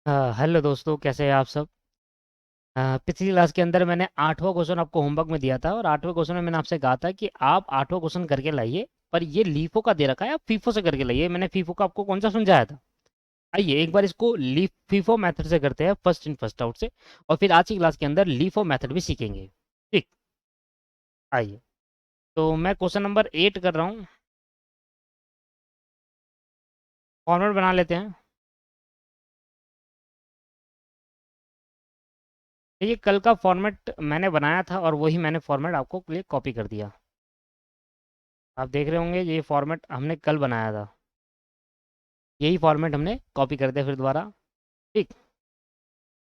Hello दोस्तों, कैसे हैं आप सब। पिछली क्लास के अंदर मैंने 8वां क्वेश्चन आपको होमवर्क में दिया था और 8वें क्वेश्चन में मैंने आपसे कहा था कि आप 8वां क्वेश्चन करके लाइए। पर ये लीफो का दे रखा है, आप फीफो से करके लाइए। मैंने फीफो का आपको कौन सा समझाया था। आइए एक बार इसको लीफ फीफो मेथड से करते हैं, फर्स्ट इन फर्स्ट आउट से। और फिर आज की क्लास के अंदर लीफो मेथड भी सीखेंगे। ठीक। आइए, तो मैं क्वेश्चन नंबर 8 कर रहा हूँ। फॉर्मेट बना लेते हैं। ये कल का फॉर्मेट मैंने बनाया था और वही मैंने फॉर्मेट आपको लिए कॉपी कर दिया। आप देख रहे होंगे ये फॉर्मेट हमने कल बनाया था। यही फॉर्मेट हमने कॉपी कर दिया फिर दोबारा। ठीक।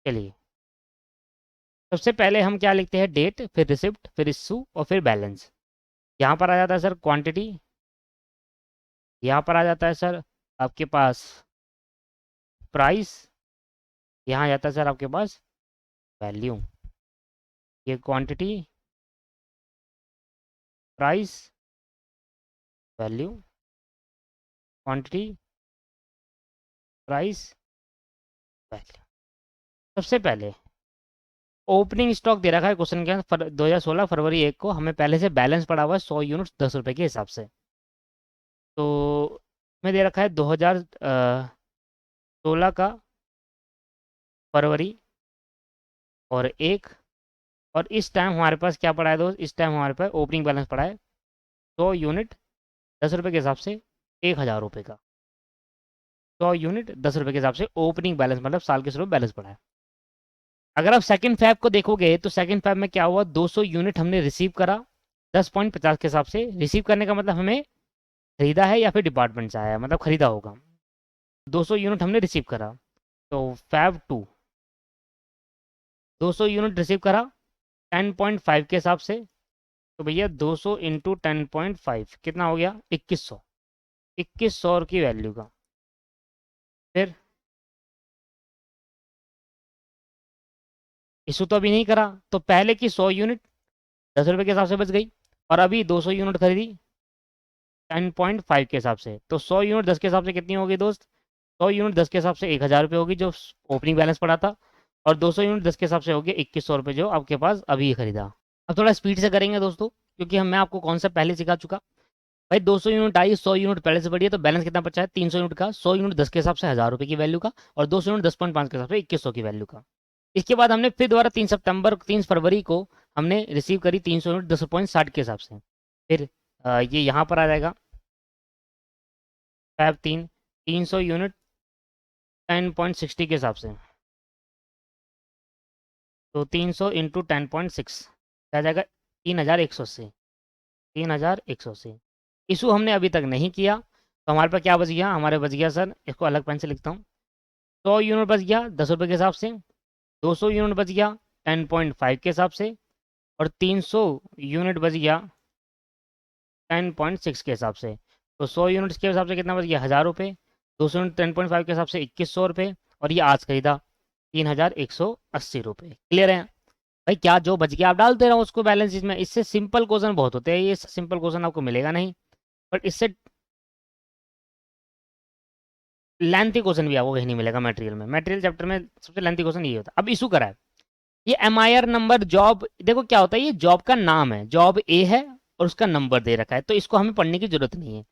चलिए, सबसे पहले हम क्या लिखते हैं, डेट, फिर रिसिप्ट, फिर इशू और फिर बैलेंस। यहाँ पर आ जाता है सर क्वांटिटी। यहाँ पर आ जाता है सर आपके पास प्राइस। यहाँ आ जाता है सर आपके पास वैल्यू। ये quantity, price, value, quantity, price, value. सबसे पहले ओपनिंग स्टॉक दे रखा है क्वेश्चन के अंदर 2016 फरवरी 1 को। हमें पहले से बैलेंस पड़ा हुआ है 100 यूनिट्स 10 रुपए के हिसाब से। तो हमें दे रखा है 2016 का फरवरी और 1। और इस टाइम हमारे पास क्या पड़ा है दोस्त, इस टाइम हमारे पास ओपनिंग बैलेंस पड़ा है 100 यूनिट 10 रुपये के हिसाब से 1000 रुपये का। 100 यूनिट 10 रुपये के हिसाब से ओपनिंग बैलेंस, मतलब साल के शुरू में बैलेंस पड़ा है। अगर आप सेकंड फैब को देखोगे तो सेकंड फैब में क्या हुआ, 200 यूनिट हमने रिसीव करा 10.50 के हिसाब से। रिसीव करने का मतलब हमें खरीदा है या फिर डिपार्टमेंट से आया है, मतलब खरीदा होगा। 200 यूनिट हमने रिसीव करा। तो फैब टू 200 यूनिट रिसीव करा 10.5 के हिसाब से। तो भैया 200 इंटू 10.5 कितना हो गया, 2100। 2100 की वैल्यू का। फिर इशू तो अभी नहीं करा, तो पहले की 100 यूनिट 10 रुपये के हिसाब से बच गई। और अभी 200 यूनिट खरीदी 10.5 के हिसाब से। तो 100 यूनिट 10 के हिसाब से कितनी होगी दोस्त, 100 यूनिट 10 के हिसाब से 1000 रुपये होगी जो ओपनिंग बैलेंस पड़ा था। और 200 यूनिट 10 के हिसाब से होगी 2100 रुपये जो आपके पास अभी खरीदा। अब थोड़ा स्पीड से करेंगे दोस्तों, क्योंकि मैं आपको कॉन्सेप्ट पहले सिखा चुका। भाई 200 यूनिट आई, 100 यूनिट पहले से बढ़ी है, तो बैलेंस कितना बचा है 300 यूनिट का। 100 यूनिट 10 के हिसाब से 1000 रुपये की वैल्यू का, और 200 यूनिट 10.5 के हिसाब से 2100 की वैल्यू का। इसके बाद हमने फिर दोबारा 3 फरवरी को हमने रिसीव करी 300 यूनिट 10.60 के हिसाब से। फिर ये यहाँ पर आ जाएगा फैब 300 यूनिट 10.60 के हिसाब से। तो 300 इंटू 10.6 क्या आ जाएगा, 3180। 3180। इशू हमने अभी तक नहीं किया, तो हमारे पास क्या बच गया, हमारे बच गया सर, इसको अलग पेन से लिखता हूँ। 100 यूनिट बच गया 10 रुपये के हिसाब से। 200 यूनिट बच गया 10.5 के हिसाब से। और 300 यूनिट बच गया 10.6 के हिसाब से। तो 100 यूनिट्स के हिसाब से कितना बच गया, 1000 रुपये। 200 यूनिट 10.5 के हिसाब से 2100 रुपये। और ये आज खरीदा 3180 रुपये। क्लियर है भाई। क्या जो बच गया आप डालते रहो उसको बैलेंस शीट में। इससे सिंपल क्वेश्चन बहुत होते हैं, ये सिंपल क्वेश्चन आपको मिलेगा नहीं। बट इससे लेंथी क्वेश्चन भी आपको कहीं नहीं मिलेगा मटेरियल में। मटेरियल चैप्टर में सबसे लेंथी क्वेश्चन ये होता है। अब इशू करा है, ये MIR नंबर जॉब, देखो क्या होता है, ये जॉब का नाम है, जॉब ए है और उसका नंबर दे रखा है, तो इसको हमें पढ़ने की जरूरत नहीं है।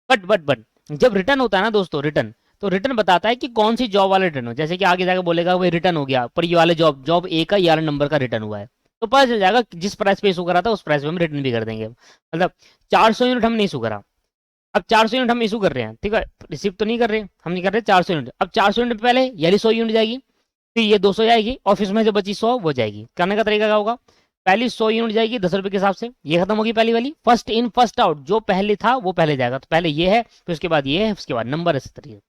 बट जब रिटर्न होता है ना दोस्तों, रिटर्न, तो रिटर्न बताता है कि कौन सी जॉब वाला रिटर्न हो। जैसे कि आगे जाकर बोलेगा भाई रिटर्न हो गया, पर ये वाले जॉब जॉब ए का ये वाला नंबर का रिटर्न हुआ है, तो पता चल जाएगा कि जिस प्राइस पे इशू करा था उस प्राइस पे हम रिटर्न भी कर देंगे। मतलब 400 यूनिट हमने इशू करा, अब 400 यूनिट हम इशू कर रहे हैं, ठीक है, रिसीव तो नहीं कर रहे, हम नहीं कर रहे 400 यूनिट। अब 400 यूनिट पहले यानी 100 यूनिट जाएगी, फिर ये 200 जाएगी, और फिर उसमें से बची 100 वो जाएगी। करने का तरीका क्या होगा, पहली 100 यूनिट जाएगी 10 रुपये के हिसाब से, ये खत्म होगी पहली वाली, फर्स्ट इन फर्स्ट आउट, जो पहले था वो पहले जाएगा। तो पहले ये है, फिर उसके बाद ये है, उसके बाद नंबर इस तरीके।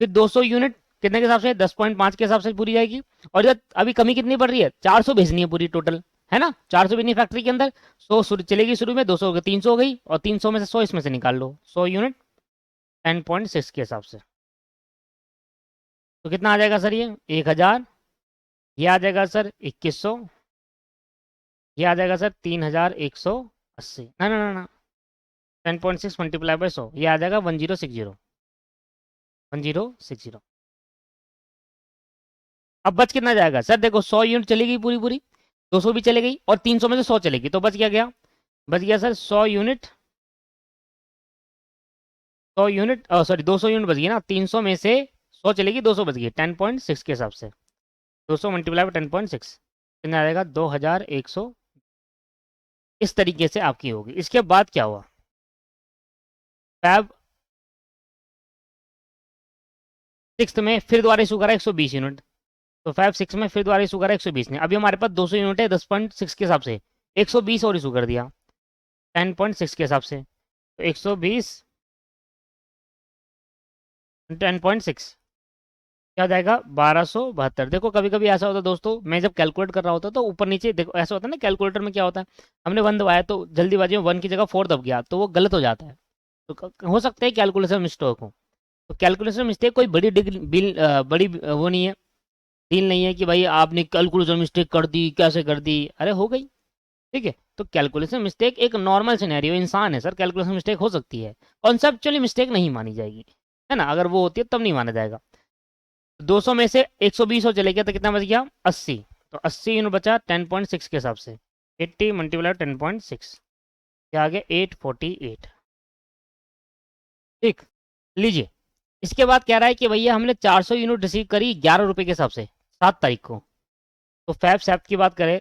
फिर 200 यूनिट कितने के हिसाब से, 10.5 के हिसाब से पूरी जाएगी। और जब अभी कमी कितनी पड़ रही है, 400 भेजनी है पूरी टोटल, है ना, 400 भेजनी फैक्ट्री के अंदर। 100 चलेगी शुरू में, 200 हो गई, 300 हो गई, और 300 में से 100 इसमें से निकाल लो, 100 यूनिट 10.6 के हिसाब से। तो कितना आ जाएगा सर, ये 1000, ये आ जाएगा सर 2100, ये आ जाएगा सर 3180। ना ना ना ना, 10.6 मल्टीप्लाई बाय 100, ये आ जाएगा 1060। 1060। अब बच कितना जाएगा सर, देखो 100 यूनिट चलेगी पूरी पूरी, 200 भी चले गई और 300 में से 100 चलेगी, तो बच क्या गया, बच गया sir 100 unit, 100 unit sorry 200 unit बच गई ना, 300 में से 100 चलेगी, 200 बच गई, 10.6 के हिसाब से 200 मल्टीप्लाई बाय 10.6 कितना आएगा 2100। इस तरीके से आपकी होगी। इसके बाद क्या हुआ, फैब सिक्स में फिर दोबारा इशू करा 120 यूनिट, तो फैब सिक्स में फिर दोबारा इशू करा 120 ने, अभी हमारे पास 200 यूनिट है 10.6 के हिसाब से, 120 और इशू कर दिया 10.6 के हिसाब से, तो 120 10.6 क्या हो जाएगा 1272। देखो कभी कभी ऐसा होता है दोस्तों, मैं जब कैलकुलेट कर रहा होता तो ऊपर नीचे देखो ऐसा होता है ना, कैलकुलेटर में क्या होता है, हमने वन दबाया तो जल्दीबाजी में वन की जगह फोर दब गया तो वो गलत हो जाता है, तो हो सकता है कैलकुलेशन मिस्टेक हो। तो कैलकुलेशन मिस्टेक कोई बड़ी बड़ी वो नहीं है, डील नहीं है कि भाई आपने कैलकुलेशन मिस्टेक कर दी कैसे कर दी, अरे हो गई, ठीक है। तो कैलकुलेशन मिस्टेक एक नॉर्मल सिनेरियो, इंसान है सर, कैलकुलेशन मिस्टेक हो सकती है, कॉन्सेप्चुअली मिस्टेक नहीं मानी जाएगी, है ना, अगर वो होती है तब नहीं माना जाएगा। 200 में से 120 और चले गया तो कितना बच गया 80, तो 80 यूनिट बचा 10.6 के हिसाब से, 80 मल्टीप्लाई 10.6 क्या आ गया 848, ठीक। लीजिए इसके बाद कह रहा है कि भैया हमने 400 यूनिट रिसीव करी 11 रुपए के हिसाब से 7 तारीख को, तो फैब सेप्ट की बात करें,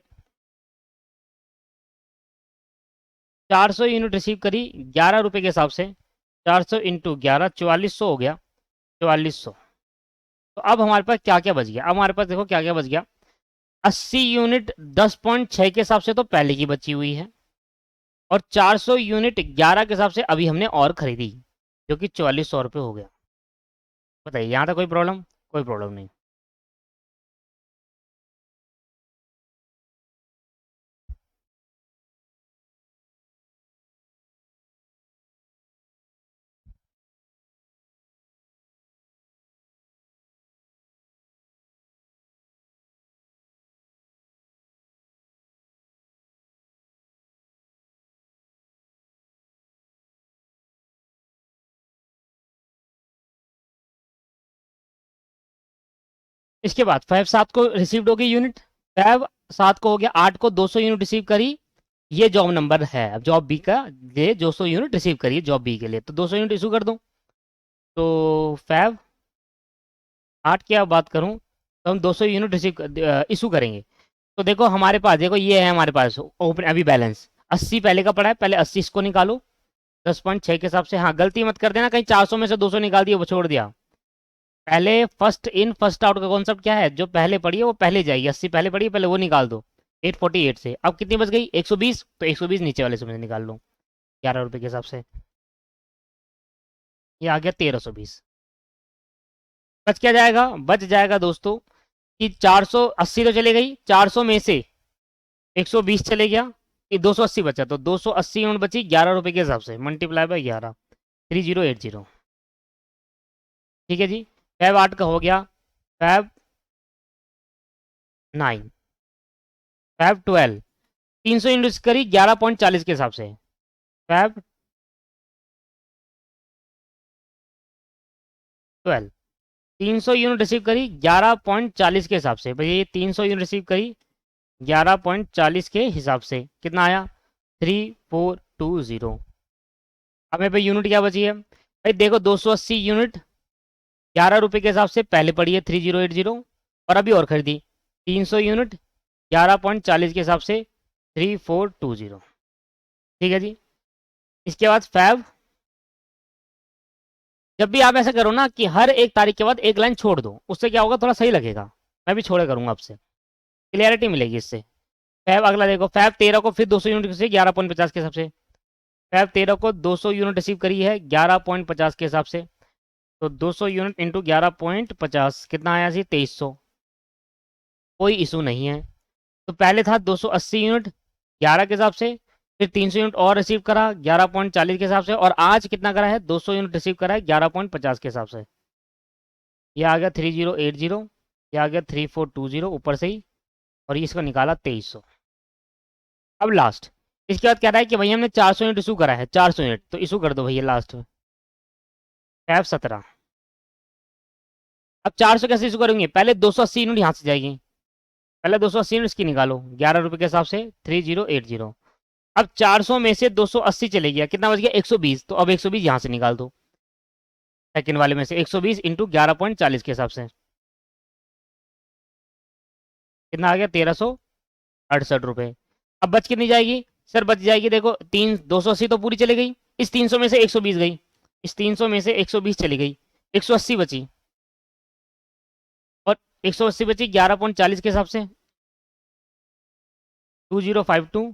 400 यूनिट रिसीव करी 11 रुपए के हिसाब से, 400 इंटू 11 4400 हो गया, 4400। तो अब हमारे पास क्या क्या बच गया, अब हमारे पास देखो क्या क्या बच गया, 80 यूनिट 10.6 के हिसाब से तो पहले की बची हुई है, और 400 यूनिट 11 के हिसाब से अभी हमने और खरीदी, जो कि 4400 रुपये हो गया। बताइए यहाँ तक कोई प्रॉब्लम, कोई प्रॉब्लम नहीं। इसके बाद फैब 7 को रिसीव्ड होगी यूनिट, फैब 7 को हो गया, 8 को 200 यूनिट रिसीव करी, ये जॉब नंबर है, अब जॉब बी का, ये 200 यूनिट रिसीव करिए जॉब बी के लिए, तो 200 यूनिट इशू कर दूं, तो फैब 8 की अब बात करूं तो हम 200 यूनिट रिसीव इशू करेंगे। तो देखो हमारे पास, देखो ये है हमारे पास ओपन अभी बैलेंस 80 पहले का पड़ा है, पहले 80 इसको निकालो 10.6 के हिसाब से, हाँ गलती मत कर देना कहीं 400 में से 200 निकाल दिया वो छोड़ दिया, पहले फर्स्ट इन फर्स्ट आउट का कॉन्सेप्ट क्या है, जो पहले पड़ी है वो पहले जाएगी, 80 पहले पड़ी है पहले वो निकाल दो 848 से, अब कितनी बच गई 120, तो 120 नीचे वाले से मुझे निकाल लो 11 रुपए के हिसाब से, ये आ गया 1320। बच क्या जाएगा, बच जाएगा दोस्तों कि 480 तो चले गई, 400 में से 120 चले गया, कि 280 बचा, तो 280 यूनिट बची 11 रुपए के हिसाब से, मल्टीप्लाई बाय 11 3080, ठीक है जी। फैब 8 का हो गया, फैब 9, फैब 12 300 यूनिट करी 11.40 के हिसाब से, फैब 12 300 यूनिट रिसीव करी 11.40 के हिसाब से, भाई ये 300 यूनिट रिसीव करी 11.40 के हिसाब से, कितना आया 3420। अब मेरे पे यूनिट क्या बची है भाई, देखो 280 यूनिट 11 रुपए के हिसाब से पहले पड़ी है 3080, और अभी और खरीदी 300 यूनिट 11.40 के हिसाब से 3420, ठीक है जी। इसके बाद फैब, जब भी आप ऐसा करो ना कि हर एक तारीख के बाद एक लाइन छोड़ दो, उससे क्या होगा थोड़ा सही लगेगा, मैं भी छोड़े करूंगा आपसे, क्लियरिटी मिलेगी इससे। फैब अगला देखो, फैब 13 को फिर 200 यूनिट से 11.50 के हिसाब से, फैब 13 को 200 यूनिट रिसीव करी है 11.50 के हिसाब से, तो 200 यूनिट इंटू 11.50 कितना आया जी 2300, कोई इशू नहीं है। तो पहले था 280 यूनिट 11 के हिसाब से, फिर 300 यूनिट और रिसीव करा 11.40 के हिसाब से, और आज कितना करा है 200 यूनिट रिसीव करा है 11.50 के हिसाब से, ये आ गया 3080, ये आ गया 3420 ऊपर से ही, और ये इसका निकाला 2300। अब लास्ट, इसके बाद कह रहा है कि भैया हमने 400 यूनिट इशू करा है, 400 यूनिट तो इशू कर दो भैया लास्ट में, फैब 17 अब 400 कैसे इशू करेंगे, पहले 280 यूनिट यहाँ से जाएगी, पहले 280 यूनिट की निकालो 11 रुपए के हिसाब से 3080। अब 400 में से 280 चले गया, कितना बच गया 120, तो अब 120 यहाँ से निकाल दो, सेकंड वाले में से 120 इंटू 11.40 के हिसाब से कितना आ गया 1368 रुपए। अब बच कितनी जाएगी सर, बच जाएगी देखो 280 तो पूरी चली गई, इस 300 में से 120 गई, इस 300 में से 120 चली गई, 180 बची, और 180 बची 11.40 के हिसाब से 2052,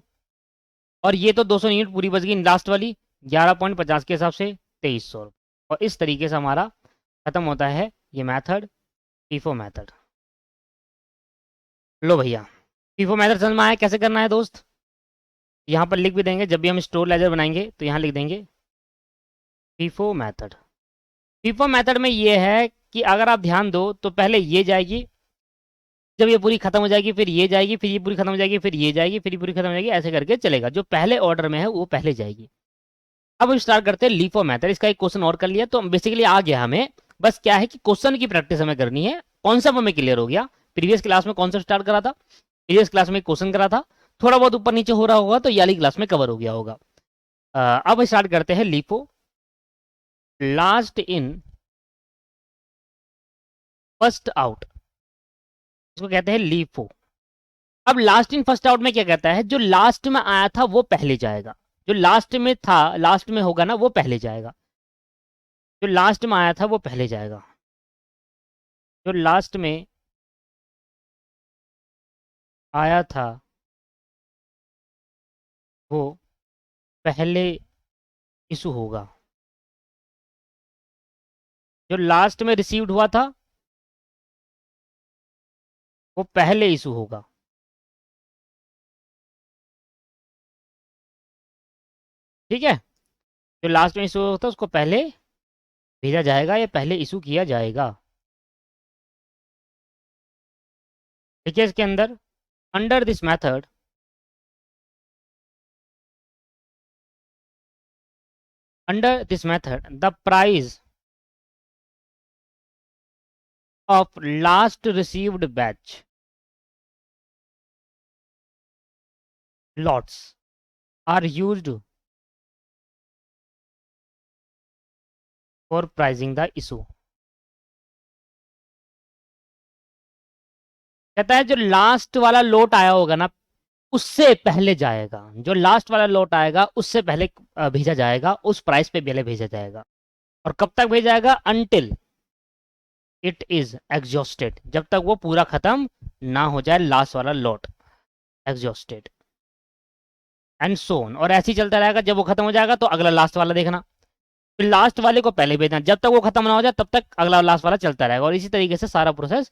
और ये तो 200 यूनिट पूरी बच गई लास्ट वाली 11.50 के हिसाब से 2300 रुपये। और इस तरीके से हमारा खत्म होता है ये मेथड, फीफो मेथड। लो भैया, फीफो मेथड समझ में आया कैसे करना है दोस्त, यहाँ पर लिख भी देंगे, जब भी हम स्टोर लेजर बनाएंगे तो यहाँ लिख देंगे फीफो मेथड। फीफो मेथड में ये है कि अगर आप ध्यान दो तो पहले ये जाएगी, जब ये पूरी खत्म हो जाएगी फिर ये जाएगी, फिर ये पूरी खत्म हो जाएगी, फिर ये जाएगी, फिर ये पूरी खत्म हो जाएगी, ऐसे करके चलेगा, जो पहले ऑर्डर में है वो पहले जाएगी। अब हम स्टार्ट करते हैं लीफो मेथड। इसका एक क्वेश्चन और कर लिया तो बेसिकली आ गया हमें, बस क्या है कि क्वेश्चन की प्रैक्टिस हमें करनी है, कॉन्सेप्ट हमें क्लियर हो गया। प्रीवियस क्लास में कॉन्सेप्ट स्टार्ट करा था, प्रीवियस क्लास में क्वेश्चन करा था, थोड़ा बहुत ऊपर नीचे हो रहा होगा तो ये वाली क्लास में कवर हो गया होगा। अब स्टार्ट करते हैं LIFO, last in first out, इसको कहते हैं लीफो। अब लास्ट इन फर्स्ट आउट में क्या कहता है, जो लास्ट में आया था वो पहले जाएगा, जो लास्ट में था, लास्ट में होगा ना वो पहले जाएगा, जो लास्ट में आया था वो पहले जाएगा, जो लास्ट में आया था वो पहले इशू होगा, जो लास्ट में रिसीव्ड हुआ था वो पहले इशू होगा। ठीक है, जो लास्ट में इशू होता है उसको पहले भेजा जाएगा या पहले इशू किया जाएगा। ठीक है, इसके अंदर under this method the price of last received batch lots are used for pricing the issue। कहता है जो लास्ट वाला लोट आया होगा ना उससे पहले जाएगा, जो लास्ट वाला लोट आएगा उससे पहले भेजा जाएगा, उस प्राइस पे पहले भेजा जाएगा। और कब तक भेजा जाएगा, अनटिल इट इज एग्जॉस्टेड, जब तक वो पूरा खत्म ना हो जाए लास्ट वाला लॉट, एग्जॉस्टेड एंड सोन। और ऐसे ही चलता रहेगा, जब वो खत्म हो जाएगा तो अगला लास्ट वाला देखना, फिर लास्ट वाले को पहले भेजना, जब तक वो खत्म ना हो जाए तब तक अगला लास्ट वाला चलता रहेगा, और इसी तरीके से सारा प्रोसेस।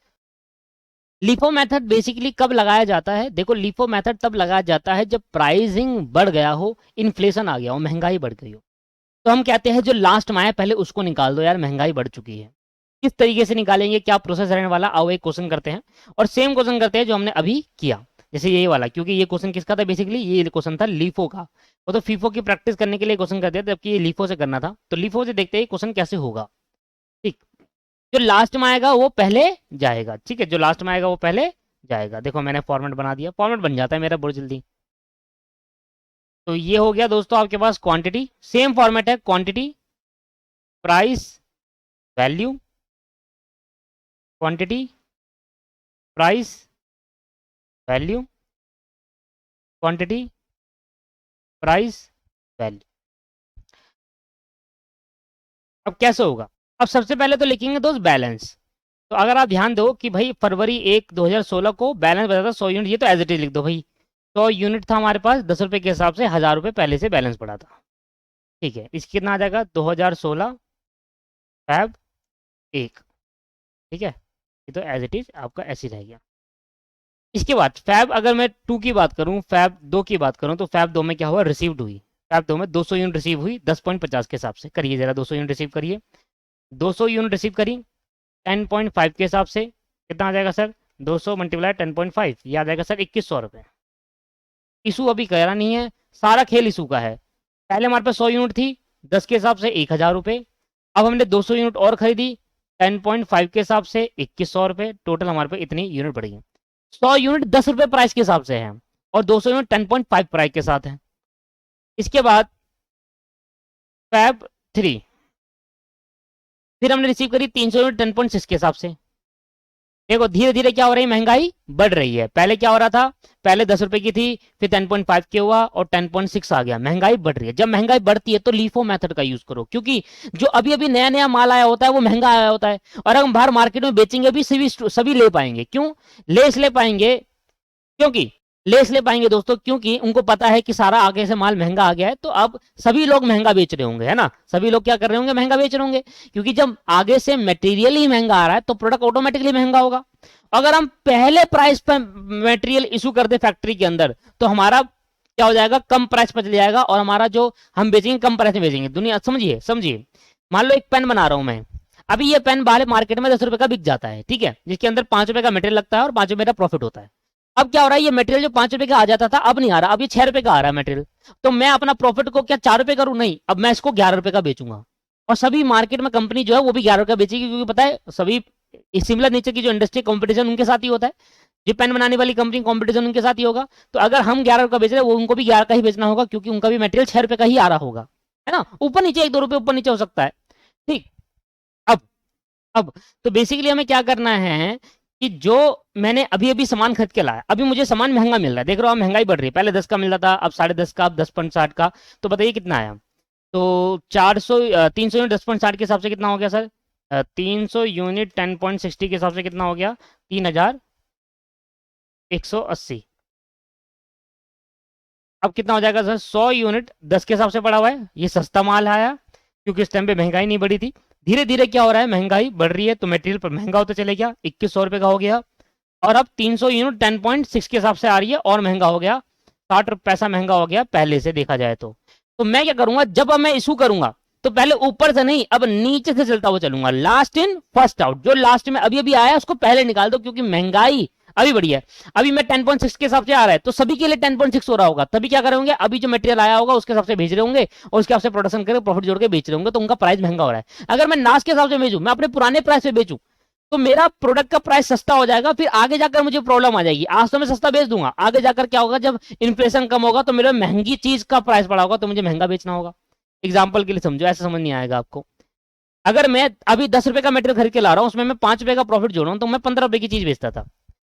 लिफो मेथड बेसिकली कब लगाया जाता है, देखो लिफो मेथड तब लगाया जाता है जब प्राइसिंग बढ़ गया हो, इन्फ्लेशन आ गया हो, महंगाई बढ़ गई हो, तो हम कहते हैं जो लास्ट में आया पहले उसको निकाल दो यार, महंगाई बढ़ चुकी है। किस तरीके से निकालेंगे, क्या प्रोसेस रहने वाला, आओ एक क्वेश्चन करते हैं, और सेम क्वेश्चन करते हैं जो हमने अभी किया, जैसे ये वाला, क्योंकि ये क्वेश्चन किसका था, बेसिकली ये क्वेश्चन था लीफो का, वो तो फीफो की प्रैक्टिस करने के लिए क्वेश्चन करते थे, जबकि ये लीफो से करना था, तो लीफो से देखते हैं क्वेश्चन कैसे होगा। ठीक, जो लास्ट में आएगा वो पहले जाएगा, ठीक है, जो लास्ट में आएगा वो पहले जाएगा। देखो मैंने फॉर्मेट बना दिया, फॉर्मेट बन जाता है मेरा बहुत जल्दी। तो ये हो गया दोस्तों आपके पास क्वांटिटी, सेम फॉर्मेट है, quantity price value, quantity price value, quantity price value. अब कैसे होगा, अब सबसे पहले तो लिखेंगे दोस्त बैलेंस। तो अगर आप ध्यान दो कि भाई फरवरी 1 2016 को बैलेंस बता था 100 यूनिट, ये तो एज इट इज लिख दो भाई, 100 यूनिट था हमारे पास, 10 रुपये के हिसाब से 1000 रुपये पहले से बैलेंस पड़ा था। ठीक है, इसकी कितना आ जाएगा 2016 फैब 1। ठीक है, ये तो एज इट इज आपका ऐसे ही रह गया। इसके बाद फैब अगर मैं 2 की बात करूं, फैब 2 की बात करूं, तो फैब 2 में क्या हुआ, रिसीव्ड हुई, फैब 2 में 200 यूनिट रिसीव हुई 10.50 के हिसाब से, करिए जरा 200 यूनिट रिसीव करिए, 200 यूनिट रिसीव करी 10.5 के हिसाब से कितना आ जाएगा सर, 200 मल्टीप्लाई 10.5, ये आ जाएगा सर 2100 रुपये। इशू अभी करा नहीं है, सारा खेल इशू का है। पहले हमारे पास 100 यूनिट थी 10 के हिसाब से 1000 रुपये, अब हमने 200 यूनिट और खरीदी 10.5 के हिसाब से 2100 रुपये, टोटल हमारे पे इतनी यूनिट पड़ेगी। 100 यूनिट 10 रुपये प्राइस के हिसाब से है और 200 यूनिट 10.5 प्राइस के साथ है। इसके बाद Feb 3 फिर हमने रिसीव करी 300 यूनिट 10.6 के हिसाब से। देखो धीरे धीरे क्या हो रही है, महंगाई बढ़ रही है। पहले क्या हो रहा था, पहले 10 रुपए की थी, फिर 10.5 के हुआ और 10.6 आ गया। महंगाई बढ़ रही है। जब महंगाई बढ़ती है तो लीफो मेथड का यूज करो, क्योंकि जो अभी अभी नया नया माल आया होता है वो महंगा आया होता है, और अगर हम बाहर मार्केट में बेचेंगे भी सभी ले पाएंगे। क्यों ले इसलिए पाएंगे, क्योंकि ले इसलिए पाएंगे दोस्तों, क्योंकि उनको पता है कि सारा आगे से माल महंगा आ गया है, तो अब सभी लोग महंगा बेच रहे होंगे, है ना। सभी लोग क्या कर रहे होंगे, महंगा बेच रहे होंगे, क्योंकि जब आगे से मटेरियल ही महंगा आ रहा है तो प्रोडक्ट ऑटोमेटिकली महंगा होगा। अगर हम पहले प्राइस पर मटेरियल इशू कर दे फैक्ट्री के अंदर तो हमारा क्या हो जाएगा, कम प्राइस पर चल जाएगा, और हमारा जो हम बेचेंगे कम प्राइस में बेचेंगे। दुनिया समझिए समझिए, मान लो एक पेन बना रहा हूं मैं, अभी ये पेन बाहर मार्केट में 10 रुपए का बिक जाता है, ठीक है, जिसके अंदर 5 रुपए का मटेरियल लगता है और 5 रुपए का प्रॉफिट होता है। अब क्या हो रहा है, ये मटेरियल जो 5 रुपए का आ जाता था अब नहीं आ रहा, अब ये 6 रुपए का आ रहा है मटेरियल। तो मैं अपना प्रॉफिट को क्या 4 रुपए करूं, नहीं, अब मैं इसको 11 रुपए का बेचूंगा। और सभी मार्केट में कंपनी जो है वो भी 11 रुपए का बेचेगी, क्योंकि पता है सभी सिमिलर नेचर की जो इंडस्ट्री कंपटीशन उनके साथ ही होता है। जो पेन बनाने वाली कंपनी कंपटीशन उनके साथ ही होगा। तो अगर हम 11 रुपए बेच रहे हैं वो उनको भी 11 का ही बेचना होगा, क्योंकि उनका भी मटेरियल 6 रुपए का ही आ रहा होगा, है ना। ऊपर नीचे 1-2 रुपए ऊपर नीचे हो सकता है, ठीक। अब अब तो बेसिकली हमें क्या करना है कि जो मैंने अभी अभी सामान खरीद के लाया, अभी मुझे सामान महंगा मिल रहा है, देख रहा हूँ महंगाई बढ़ रही है, पहले 10 का मिल रहा था, अब 10.5 का, अब 10.60 का। तो बताइए कितना आया, तो 300 यूनिट 10.60 के हिसाब से कितना हो गया सर, 300 यूनिट 10.60 के हिसाब से कितना हो गया, 3180। अब कितना हो जाएगा सर, 100 यूनिट 10 के हिसाब से पड़ा हुआ है, ये सस्ता माल आया क्योंकि इस टाइम पे महंगाई नहीं बढ़ी थी। धीरे धीरे क्या हो रहा है, महंगाई बढ़ रही है तो मटेरियल पर महंगा होता चले गया, 2100 रुपए का हो गया, और अब 300 यूनिट 10.6 के हिसाब से आ रही है और महंगा हो गया, 60 पैसा महंगा हो गया पहले से देखा जाए तो मैं क्या करूंगा, जब अब मैं इशू करूंगा तो पहले ऊपर से नहीं, अब नीचे से चलता हुआ चलूंगा, लास्ट इन फर्स्ट आउट। जो लास्ट में अभी अभी आया उसको पहले निकाल दो, क्योंकि महंगाई अभी बढ़ी है। अभी मैं 10.6 के हिसाब से आ रहा है तो सभी के लिए 10.6 हो रहा होगा, तभी क्या करेंगे, अभी जो मटेरियल आया होगा उसके हिसाब से भेज रहे होंगे और उसके हिसाब से प्रोडक्शन करके प्रॉफिट जोड़ के बेच रहे होंगे, तो उनका प्राइस महंगा हो रहा है। अगर मैं नाश के हिसाब से बेचूं, मैं अपने पुराने प्राइस पे बेचूं, तो मेरा प्रोडक्ट का प्राइस सस्ता हो जाएगा, फिर आगे जाकर मुझे प्रॉब्लम आ जाएगी। आज तो मैं सस्ता बेच दूंगा, आगे जाकर क्या होगा, जब इन्फ्लेशन कम होगा तो मेरे महंगी चीज का प्राइस बढ़ा होगा तो मुझे महंगा बेचना होगा। एग्जाम्पल के लिए समझो, ऐसा समझ नहीं आएगा आपको। अगर मैं अभी 10 रुपए का मेटेरियल खरीद के ला रहा हूँ, उसमें मैं 5 रुपए का प्रॉफिट जोड़ रहा हूँ, तो मैं 15 रुपए की चीज बेचता था,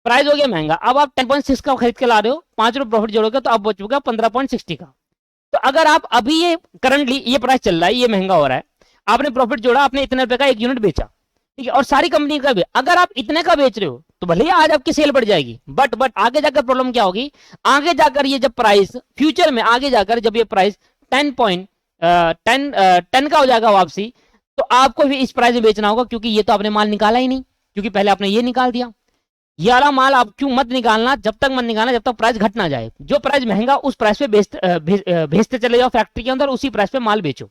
प्राइस हो गया महंगा। अब आप 10.6 का खरीद के ला रहे हो, 5 रुपए प्रॉफिट जोड़ोगे तो अब बचूगा 15.60 का। तो अगर आप अभी ये करंटली ये प्राइस चल रहा है, ये महंगा हो रहा है, आपने प्रॉफिट जोड़ा, आपने इतने रुपए का एक यूनिट बेचा, ठीक है, और सारी कंपनी का भी अगर आप इतने का बेच रहे हो तो भले ही आज आपकी सेल बढ़ जाएगी, बट आगे जाकर प्रॉब्लम क्या होगी, आगे जाकर ये जब प्राइस फ्यूचर में आगे जाकर जब ये प्राइस 10 का हो जाएगा वापसी, तो आपको भी इस प्राइस में बेचना होगा, क्योंकि ये तो आपने माल निकाला ही नहीं, क्योंकि पहले आपने ये निकाल दिया। ये वाला माल आप क्यों मत निकालना, जब तक मत निकालना जब तक प्राइस घट ना जाए। जो प्राइस महंगा उस प्राइस पे भेजते चले जाओ फैक्ट्री के अंदर, उसी प्राइस पे माल बेचो,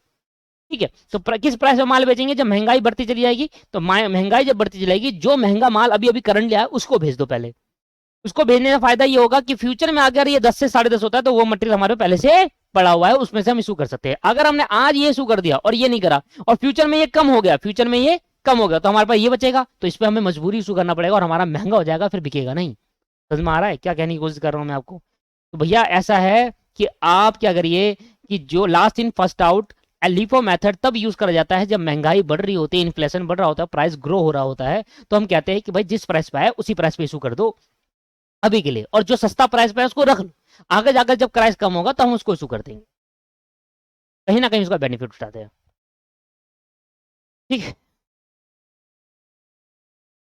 ठीक है। तो किस प्राइस पे माल बेचेंगे, जब महंगाई बढ़ती चली जाएगी, तो महंगाई जब बढ़ती चली जाएगी, जो महंगा माल अभी अभी करंट लिया है उसको भेज दो पहले। उसको भेजने का फायदा ये होगा कि फ्यूचर में अगर ये 10 से 10.5 होता है तो वो मटेरियल हमारे पहले से पड़ा हुआ है, उसमें से हम इशू कर सकते हैं। अगर हमने आज ये इशू कर दिया और ये नहीं करा और फ्यूचर में ये कम हो गया, फ्यूचर में ये कम हो गया, तो हमारे पास ये बचेगा, तो इस पर हमें मजबूरी इशू करना पड़ेगा और हमारा महंगा हो जाएगा, फिर बिकेगा नहीं। समझ में आ रहा है क्या कहने की कोशिश कर रहा हूं मैं आपको। तो भैया ऐसा है कि आप क्या करिए कि जो last in first out LIFO method तब यूज करा जाता है जब महंगाई बढ़ रही होती है, इन्फ्लेशन बढ़ रहा होता है, प्राइस ग्रो हो रहा होता है, तो हम कहते हैं कि भाई जिस प्राइस पे है उसी प्राइस पे इशू कर दो अभी के लिए, और जो सस्ता प्राइस पे है उसको रख लो, आगे जाकर जब प्राइस कम होगा तो हम उसको इशू कर देंगे, कहीं ना कहीं उसका बेनिफिट उठाते हैं, ठीक है।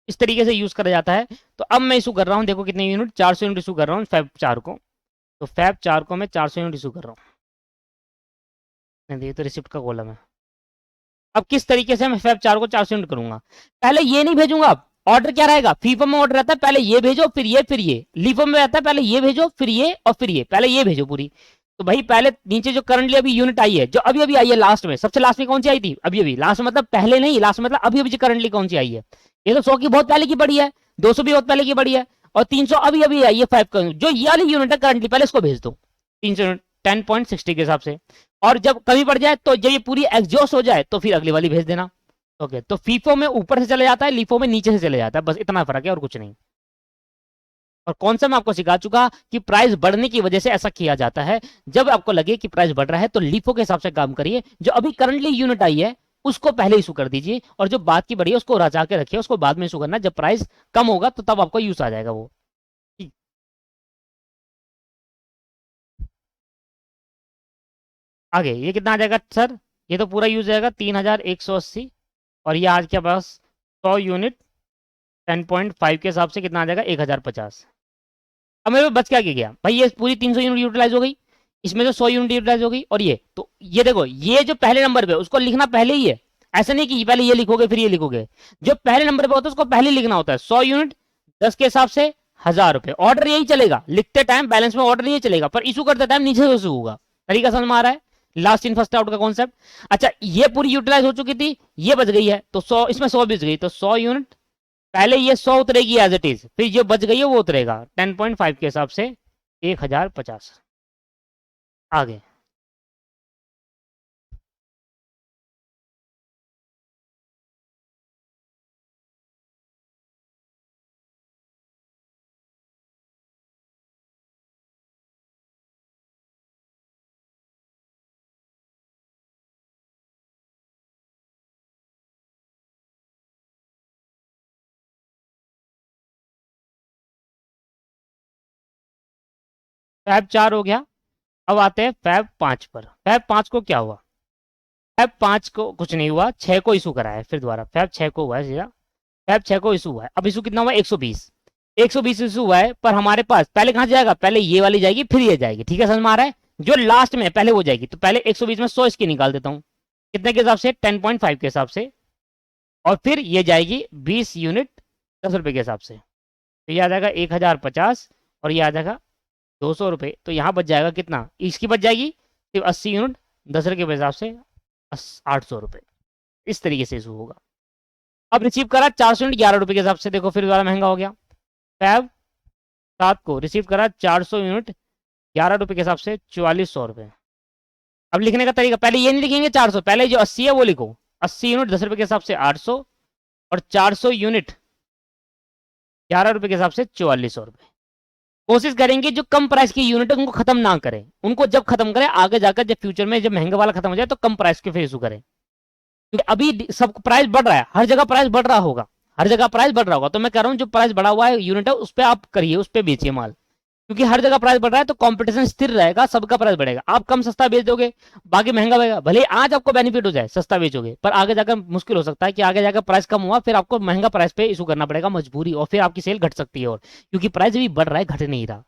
इस तरीके से यूज करा जाता है। तो अब मैं इशू कर रहा हूँ, देखो कितने यूनिट, 400 यूनिट इशू कर रहा हूँ Feb 4 को, तो Feb 4 को मैं 400 यूनिट इशू कर रहा हूँ, ये तो रिसिप्ट का कॉलम है। अब किस तरीके से मैं Feb 4 को 400 यूनिट करूंगा, पहले ये नहीं भेजूंगा, ऑर्डर क्या रहेगा, फीफो में ऑर्डर रहता है पहले ये भेजो फिर ये लीफो में रहता है पहले ये भेजो फिर ये और फिर ये, पहले ये भेजो पूरी। तो भाई पहले नीचे जो करंटली अभी यूनिट आई है, जो अभी अभी आई है लास्ट में, सबसे लास्ट में कौन सी आई थी, अभी अभी लास्ट मतलब पहले नहीं, लास्ट मतलब अभी अभी करंटली कौन सी आई है, ये तो 100 की बहुत पहले की पड़ी है, 200 भी बहुत पहले की पड़ी है, और 300 अभी अभी आई है 5 का, जो ये वाली यूनिट है करंटली पहले इसको भेज दो 300 यूनिट 10.60 के हिसाब से, और जब कमी पड़ जाए तो जब ये पूरी एग्जॉस्ट हो जाए तो फिर अगली वाली भेज देना। ओके, तो फीफो में ऊपर से चले जाता है, लीफो में नीचे से चले जाता है, बस इतना फर्क है और कुछ नहीं। और कौन सा मैं आपको सिखा चुका कि प्राइस बढ़ने की वजह से ऐसा किया जाता है। जब आपको लगे कि प्राइस बढ़ रहा है तो लीफो के हिसाब से काम करिए, जो अभी करंटली यूनिट आई है उसको पहले इशू कर दीजिए, और जो बात की बढ़ी है उसको रचा के रखिए, उसको बाद में इशू करना, जब प्राइस कम होगा तो तब आपको यूज आ जाएगा वो। ठीक। आगे ये कितना आ जाएगा सर? ये तो पूरा यूज जाएगा 3180, और ये आज के पास 100 यूनिट 10.5 के हिसाब से कितना आ जाएगा 1050। अब मेरे पास बच क्या गया भाई, ये पूरी 300 यूनिट यूटिलाइज हो गई, इसमें जो 100 यूनिट यूटिलाइज हो गई, और ये तो ये देखो, ये जो पहले नंबर पे उसको लिखना पहले ही है। ऐसा नहीं कि पहले ये लिखोगे फिर ये लिखोगे, जो पहले नंबर पे होता है उसको पहले लिखना होता है। 100 यूनिट 10 के हिसाब से 1000 रुपए, ऑर्डर यही चलेगा, लिखते टाइम बैलेंस में ऑर्डर यही चलेगा, पर इशू करते टाइम नीचे से इशू होगा। तरीका समझ में आ रहा है? लास्ट इन फर्स्ट आउट का कॉन्सेप्ट। अच्छा, ये पूरी यूटिलाइज हो चुकी थी, ये बच गई है, तो 100 इसमें 100 बच गई, तो 100 यूनिट पहले ये 100 उतरेगी एज इट इज, फिर जो बच गई है वो उतरेगा 10.5 के हिसाब से 1050। आगे फैब 4 हो गया। अब आते हैं फैब 5 पर। फैब 5 को क्या हुआ? फैब 5 को कुछ नहीं हुआ, 6 को इशू करा है, फिर दोबारा फैब 6 को हुआ है सीधा। फैब 6 को इशू हुआ है, अब इशू कितना हुआ 120। 120 इशू हुआ है, पर हमारे पास पहले कहां जाएगा, पहले ये वाली जाएगी फिर ये जाएगी, ठीक है समझ में आ रहा है? जो लास्ट में पहले वो जाएगी, तो पहले 120 में 100 इसकी निकाल देता हूँ, कितने के हिसाब से 10.5 के हिसाब से, और फिर ये जाएगी 20 यूनिट 10 रुपए के हिसाब से, तो ये आ जाएगा 1050, और ये आ जाएगा 200 रुपये, तो यहाँ बच जाएगा कितना, इसकी बच जाएगी सिर्फ 80 यूनिट 10 रुपये के हिसाब से 800 रुपये। इस तरीके से इशू होगा। अब रिसीव करा 400 यूनिट 11 रुपये के हिसाब से, देखो फिर ज़्यादा महंगा हो गया। फैब 7 को रिसीव करा 400 यूनिट 11 रुपये के हिसाब से 4400 रुपये। अब लिखने का तरीका, पहले ये नहीं लिखेंगे 400, पहले जो 80 है वो लिखो, 80 यूनिट 10 रुपये के हिसाब से 800, और 400 यूनिट 11 रुपये के हिसाब से 4400 रुपये। कोशिश करेंगे जो कम प्राइस की यूनिट है उनको खत्म ना करें, उनको जब खत्म करें आगे जाकर, जब फ्यूचर में जब महंगा वाला खत्म हो जाए तो कम प्राइस के फिर इशू करें, क्योंकि अभी सब प्राइस बढ़ रहा है, हर जगह प्राइस बढ़ रहा होगा, हर जगह प्राइस बढ़ रहा होगा, तो मैं कह रहा हूँ जो प्राइस बढ़ा हुआ है यूनिट है उस पर आप करिए, उस पर बेचिए माल, क्योंकि हर जगह प्राइस बढ़ रहा है तो कंपटीशन स्थिर रहेगा, सबका प्राइस बढ़ेगा, आप कम सस्ता बेच दोगे, बाकी महंगा बढ़ेगा, भले ही आज आपको बेनिफिट हो जाए सस्ता बेचोगे, पर आगे जाकर मुश्किल हो सकता है कि आगे जाकर प्राइस कम हुआ फिर आपको महंगा प्राइस पे इशू करना पड़ेगा मजबूरी, और फिर आपकी सेल घट सकती है, और क्योंकि प्राइस भी बढ़ रहा है घट नहीं रहा,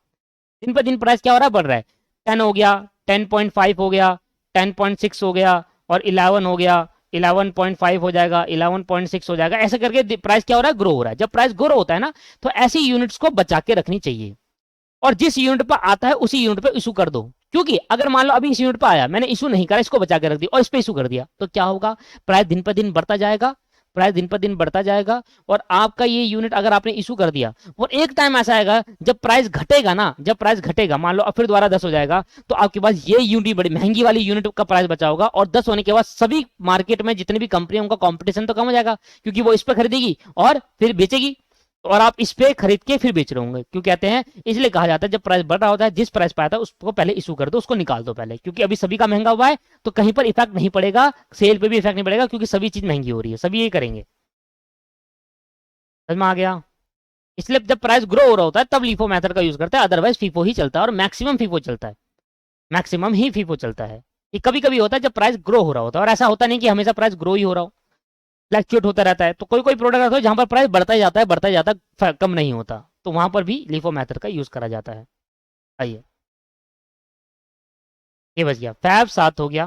दिन पर दिन प्राइस क्या हो रहा है बढ़ रहा है। 10 हो गया, 10.5 हो गया, 10.6 हो गया, और 11 हो गया, 11.5 हो जाएगा, 11.6 हो जाएगा, ऐसे करके प्राइस क्या हो रहा है ग्रो हो रहा है। जब प्राइस ग्रो होता है ना, तो ऐसी यूनिट्स को बचा के रखनी चाहिए, और जिस यूनिट पर आता है उसी यूनिट पे इशू कर दो, क्योंकि अगर मान लो अभी इस यूनिट पर आया मैंने इशू नहीं करा, इसको बचा के रख दिया और इस पे इशू कर दिया, तो क्या होगा, प्राइस दिन पर दिन बढ़ता जाएगा, प्राइस दिन पर दिन बढ़ता जाएगा, और आपका ये यूनिट अगर आपने इशू कर दिया, और एक टाइम ऐसा आएगा जब प्राइस घटेगा ना, जब प्राइस घटेगा मान लो अब फिर दोबारा 10 हो जाएगा, तो आपके पास ये यूनिट बड़ी महंगी वाली यूनिट का प्राइस बचा होगा, और 10 होने के बाद सभी मार्केट में जितनी भी कंपनी उनका कंपटीशन तो कम हो जाएगा, क्योंकि वो इस पर खरीदेगी और फिर बेचेगी, और आप इस पे खरीद के फिर बेच रहे होंगे। क्यों कहते हैं, इसलिए कहा जाता है जब प्राइस बढ़ रहा होता है जिस प्राइस पे आता है उसको पहले इशू कर दो, उसको निकाल दो पहले, क्योंकि अभी सभी का महंगा हुआ है तो कहीं पर इफेक्ट नहीं पड़ेगा, सेल पे भी इफेक्ट नहीं पड़ेगा, क्योंकि सभी चीज महंगी हो रही है, सभी यही करेंगे। समझ में आ गया? इसलिए जब प्राइस ग्रो हो रहा होता है तब लीफो मेथड का यूज करते हैं, अदरवाइज फीफो ही चलता है, और मैक्सिमम फीफो चलता है, मैक्सिमम ही फीफो चलता है। ये कभी कभी होता है जब प्राइस ग्रो हो रहा होता है, और ऐसा होता नहीं कि हमेशा प्राइस ग्रो ही हो रहा हो, फ्लैक्चुएट होता रहता है, तो कोई कोई प्रोडक्ट होता है जहां पर प्राइस बढ़ता ही जाता है, बढ़ता ही जाता है, कम नहीं होता, तो वहां पर भी लीफो मेथड का यूज करा जाता है। आइए, ये बच गया, फैब 7 हो गया,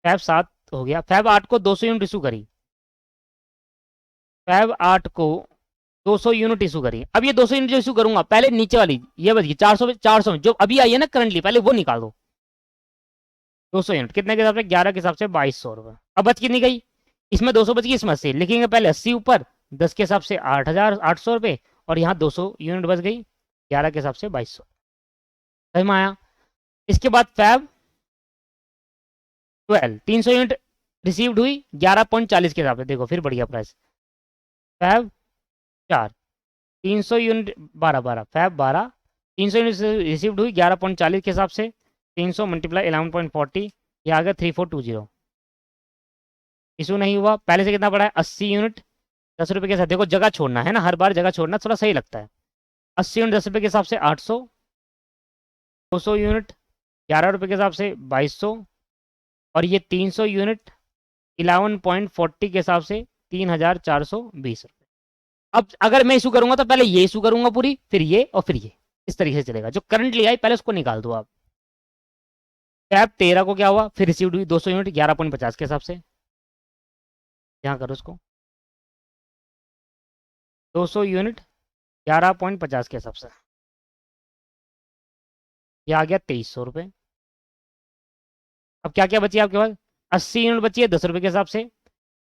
फैब 7 हो गया। फैब 8 को 200 यूनिट इशू करी, फैब 8 को 200 यूनिट इशू करी। अब ये 200 यूनिट जो इशू करूंगा, पहले नीचे वाली ये बच गई 400, 400 जो अभी आई है ना करंटली, पहले वो निकाल दो। 200 यूनिट कितने के हिसाब से 11 के हिसाब से 2200 रुपये। अब बच कितनी गई, इसमें 200 बच गई, इसमें 80 लिखेंगे पहले, 80 ऊपर 10 के हिसाब से 8800 रुपये, और यहाँ 200 यूनिट बच गई 11 के हिसाब से 2200। समझ में आया? इसके बाद फैब 12 300 यूनिट रिसीव्ड हुई 11.40 के हिसाब से, देखो फिर बढ़िया price. Feb 4, 300 unit, 12 300 unit received हुई 11.40 के हिसाब से, 300 मल्टीप्लाई 11.40, ये आ गया 3420। इशू नहीं हुआ। पहले से कितना पड़ा है 80 यूनिट 10 रुपये के साथ। देखो जगह छोड़ना है ना, हर बार जगह छोड़ना थोड़ा सही लगता है। 80 यूनिट 10 रुपये के हिसाब से 800, 200 यूनिट 11 रुपये के हिसाब से 2200, और ये 300 यूनिट 11.40 के हिसाब से 3420 रुपये। अब अगर मैं इशू करूंगा तो पहले ये इशू करूंगा पूरी, फिर ये और फिर ये, इस तरीके से चलेगा। जो करंटली आई पहले उसको निकाल दो आप। टैब 13 को क्या हुआ, फिर रिसीव्ड हुई 200 यूनिट 11.50 के हिसाब से, यहाँ करो उसको, 200 यूनिट 11.50 के हिसाब से, ये आ गया 2300 रुपये। अब क्या क्या बची आपके पास, 80 यूनिट बची है 10 रुपये के हिसाब से,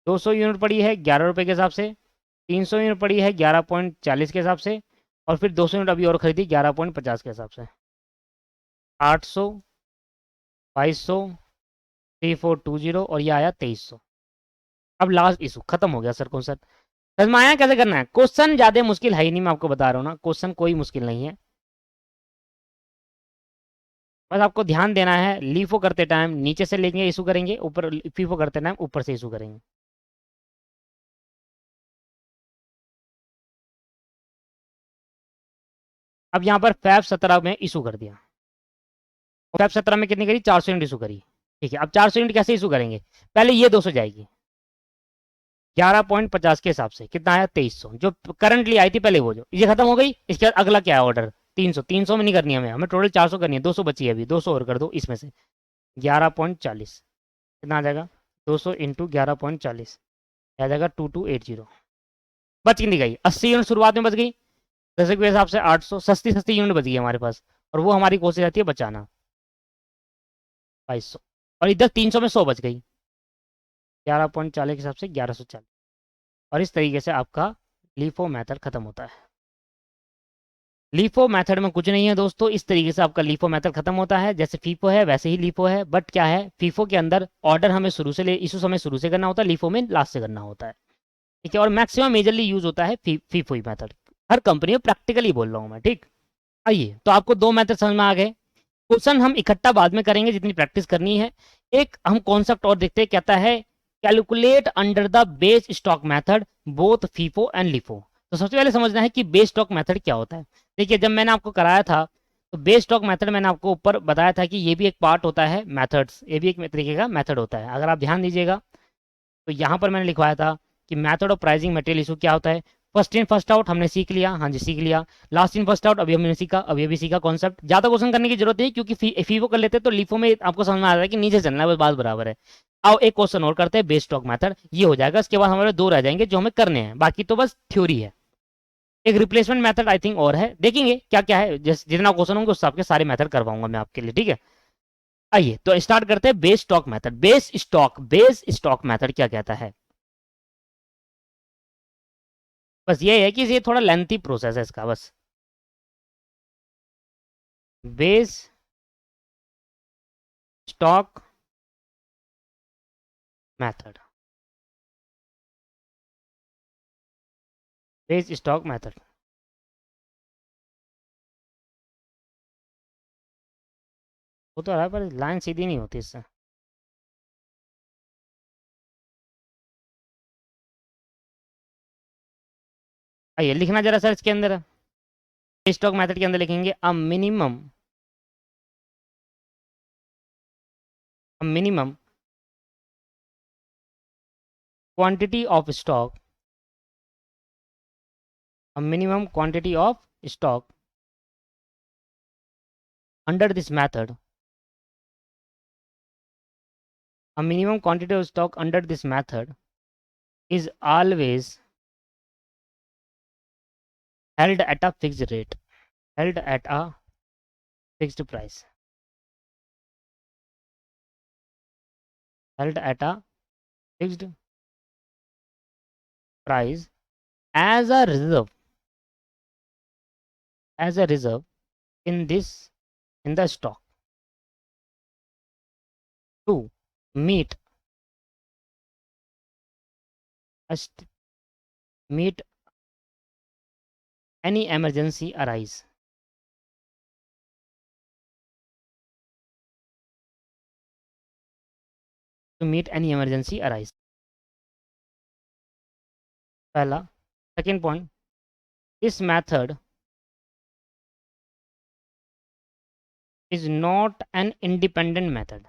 200 यूनिट पड़ी है 11 रुपये के हिसाब से, 300 यूनिट पड़ी है 11.40 के हिसाब से, और फिर 200 यूनिट अभी और खरीदी 11.50 के हिसाब से। 800, 2200, 3420, और ये आया 2300। अब लास्ट इशू खत्म हो गया सर। कौन सर समझ में आया कैसे करना है? क्वेश्चन ज्यादा मुश्किल है ही नहीं, मैं आपको बता रहा हूँ ना, क्वेश्चन कोई मुश्किल नहीं है। बस आपको ध्यान देना है, लीफो करते टाइम नीचे से लेंगे इशू करेंगे, ऊपर फीफो करते टाइम ऊपर से इशू करेंगे। अब यहाँ पर फैब 17 में इशू कर दिया, फैब 17 में कितनी करी, 400 यूनिट इशू करी। ठीक है, अब 400 यूनिट कैसे इशू करेंगे, पहले ये 200 जाएगी 11.50 के हिसाब से, कितना आया 2300, जो करंटली आई थी पहले वो, जो ये खत्म हो गई। इसके बाद अगला क्या है ऑर्डर, 300, 300 में नहीं करनी है हमें, हमें टोटल 400 करनी है, 200 बची है अभी, 200 और कर दो इसमें से, 11.40 कितना आ जाएगा, 200 इंटू 11.40 आ जाएगा 2280। बच कितनी गई, 80 यूनिट शुरुआत में बच गई, 10 के हिसाब से 800, सस्ती सस्ती यूनिट बच गई हमारे पास, और वो हमारी कोशिश रहती है बचाना 2200, और इधर 300 में 100 बच गई, 11.40 के हिसाब से 1140। और इस तरीके से आपका लीफो मेथड खत्म होता है। लीफो मेथड में कुछ नहीं है दोस्तों, इस तरीके से आपका लीफो मेथड खत्म होता है। जैसे फीफो है वैसे ही लीफो है, बट क्या है, फीफो के अंदर ऑर्डर हमें शुरू से ले, इशू समय शुरू से करना होता है, लीफो में लास्ट से करना होता है। ठीक है, और मैक्सिमम मेजरली यूज होता है फीफो ही मेथड, हर कंपनी में प्रैक्टिकली बोल रहा हूँ मैं। ठीक, आइए तो आपको दो मेथड समझ में आ गए। क्वेश्चन हम इकट्ठा बाद में करेंगे जितनी प्रैक्टिस करनी है। एक हम कॉन्सेप्ट और देखते हैं, कहता है calculate under the base stock method both FIFO and LIFO. तो सबसे पहले समझना है कि बेस स्टॉक मेथड क्या होता है। देखिए जब मैंने आपको कराया था तो बेस स्टॉक मेथड मैंने आपको ऊपर बताया था कि ये भी एक पार्ट होता है मेथड्स, ये भी एक तरीके का मेथड होता है। अगर आप ध्यान दीजिएगा तो यहाँ पर मैंने लिखवाया था कि method of pricing material issue क्या होता है। फर्स्ट इन फर्स्ट आउट हमने सीख लिया, हाँ जी सीख लिया। लास्ट इन फर्स्ट आउट अभी हमने सीखा, अभी अभी सीखा कॉन्सेप्ट। ज्यादा क्वेश्चन करने की जरूरत नहीं, क्योंकि फीफो कर लेते तो लिफो में आपको समझ में आ रहा है कि नीचे चलना है, बस बात बराबर है। आओ एक क्वेश्चन और करते हैं, बेस स्टॉक मेथड, ये हो जाएगा। इसके बाद हमारे दो रह जाएंगे जो हमें करने हैं, बाकी तो बस थ्योरी है। एक रिप्लेसमेंट मेथड आई थिंक और है, देखेंगे क्या क्या है, जितना क्वेश्चन होंगे उस हिसाब के सारे मेथड करवाऊंगा मैं आपके लिए। ठीक है, आइए तो स्टार्ट करते हैं base stock method. Base stock method क्या कहता है, बस ये है कि ये थोड़ा लेंथी प्रोसेस है इसका। बस base stock method, base stock method वो तो रहा है, पर लाइन सीधी नहीं होती इससे। आइए लिखना जरा सर इसके अंदर, बेस स्टॉक मेथड के अंदर लिखेंगे अ minimum quantity of stock, a minimum quantity of stock under this method, a minimum quantity of stock under this method is always held at a fixed rate, held at a fixed price, held at a fixed price as a reserve, as a reserve in this, in the stock, to meet must meet any emergency arise. To meet any emergency arise. पहला. Second point, this method is not an independent method.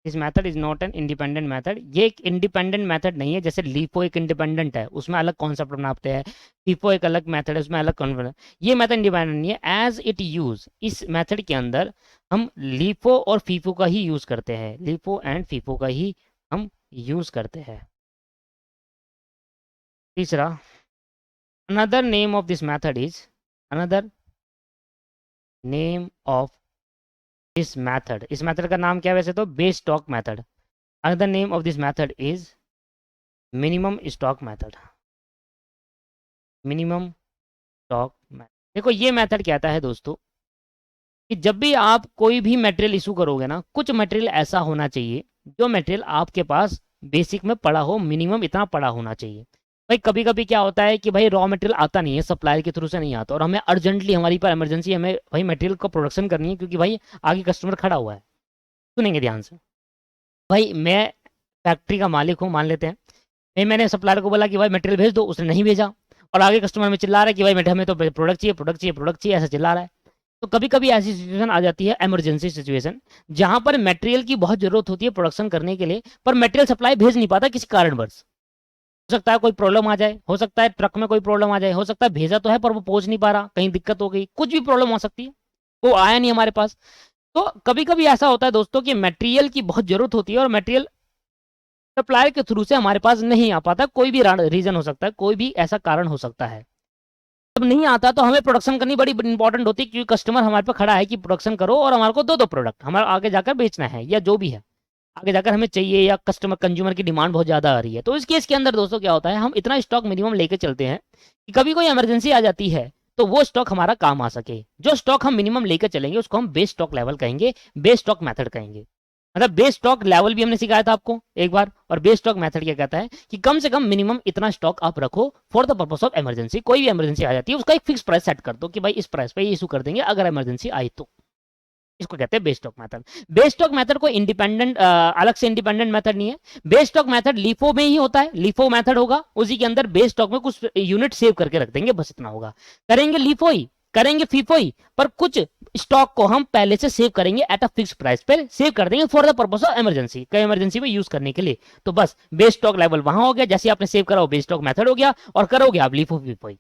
This method is not an independent method. ये एक independent method नहीं है. जैसे LIFO एक independent है, उसमें अलग कॉन्सेप्ट बनाते हैं. फीफो एक अलग मेथड है, उसमें अलग कॉन्सेप्ट. ये मेथड इंडिपेंडेंट नहीं है. एज इट यूज, इस मेथड के अंदर हम लीफो और फीफो का ही यूज करते हैं. लीफो एंड फीफो का ही हम यूज करते हैं. तीसरा, another name of this method is, another name of this method, इस मेथड का नाम क्या है वैसे तो? Base stock method. Another name of this method is minimum stock method. Minimum stock method. देखो ये मेथड कहता है दोस्तों कि जब भी आप कोई भी मटेरियल इशू करोगे ना, कुछ मटेरियल ऐसा होना चाहिए जो मटेरियल आपके पास बेसिक में पड़ा हो, मिनिमम इतना पड़ा होना चाहिए. भाई कभी कभी क्या होता है कि भाई रॉ मटेरियल आता नहीं है, सप्लायर के थ्रू से नहीं आता, और हमें अर्जेंटली, हमारी पर इमरजेंसी, हमें भाई मटेरियल का प्रोडक्शन करनी है क्योंकि भाई आगे कस्टमर खड़ा हुआ है. सुनेंगे ध्यान से. भाई मैं फैक्ट्री का मालिक हूँ, मान लेते हैं. मैंने सप्लायर को बोला कि भाई मटेरियल भेज दो, उसने नहीं भेजा, और आगे कस्टमर में चिल्ला रहा है कि भाई हमें तो प्रोडक्ट चाहिए, प्रोडक्ट चाहिए, प्रोडक्ट चाहिए, ऐसा चिल्ला रहा है. तो कभी कभी ऐसी सिचुएशन आ जाती है, इमरजेंसी सिचुएशन, जहां पर मटेरियल की बहुत जरूरत होती है प्रोडक्शन करने के लिए, पर मटेरियल सप्लाई भेज नहीं पाता किसी कारणवश. हो सकता है कोई प्रॉब्लम आ जाए, हो सकता है ट्रक में कोई प्रॉब्लम आ जाए, हो सकता है भेजा तो है पर वो पहुंच नहीं पा रहा, कहीं दिक्कत हो गई, कुछ भी प्रॉब्लम हो सकती है, वो आया नहीं हमारे पास. तो कभी कभी ऐसा होता है दोस्तों कि मटेरियल की बहुत जरूरत होती है और मटेरियल सप्लायर के थ्रू से हमारे पास नहीं आ पाता. कोई भी रीजन हो सकता है, कोई भी ऐसा कारण हो सकता है. जब नहीं आता तो हमें प्रोडक्शन करनी बड़ी इंपॉर्टेंट होती है, क्योंकि कस्टमर हमारे पे खड़ा है कि प्रोडक्शन करो और हमारे को दो प्रोडक्ट हमारा आगे जाकर बेचना है, या जो भी है आगे जाकर हमें चाहिए, या कस्टमर कंज्यूमर की डिमांड बहुत ज्यादा आ रही है. तो इस केस के अंदर दोस्तों क्या होता है, हम इतना स्टॉक मिनिमम लेके चलते हैं कि कभी कोई इमरजेंसी आ जाती है तो वो स्टॉक हमारा काम आ सके. जो स्टॉक हम मिनिमम लेकर चलेंगे उसको हम बेस स्टॉक लेवल कहेंगे, बेस स्टॉक मेथड कहेंगे. मतलब बेस स्टॉक लेवल भी हमने सिखाया था आपको एक बार. और बेस स्टॉक मेथड क्या कहता है कि कम से कम मिनिमम इतना स्टॉक आप रखो for the purpose of emergency. कोई भी इमरजेंसी आ जाती है उसका एक फिक्स प्राइस सेट कर दो कि भाई इस प्राइस पे ये इशू कर देंगे अगर इमरजेंसी आई तो. इसको कहते हैं base stock method. Base stock method कोई इंडिपेंडेंट, अलग से इंडिपेंडेंट मेथड नहीं है. बेस स्टॉक मेथड लीफो में ही होता है. लीफो मेथड होगा, उसी के अंदर बेस स्टॉक में कुछ यूनिट सेव करके रख देंगे, बस इतना होगा. करेंगे लीफो ही, करेंगे फीफो ही, पर कुछ स्टॉक को हम पहले से सेव करेंगे एट अ फिक्स प्राइस पर, सेव कर देंगे for the purpose of emergency, कई इमरजेंसी में यूज करने के लिए. तो बस बेस स्टॉक लेवल वहां हो गया, जैसे आपने सेव करा बेस स्टॉक मेथड हो गया, और करोगे आप लीफो फीफो ही.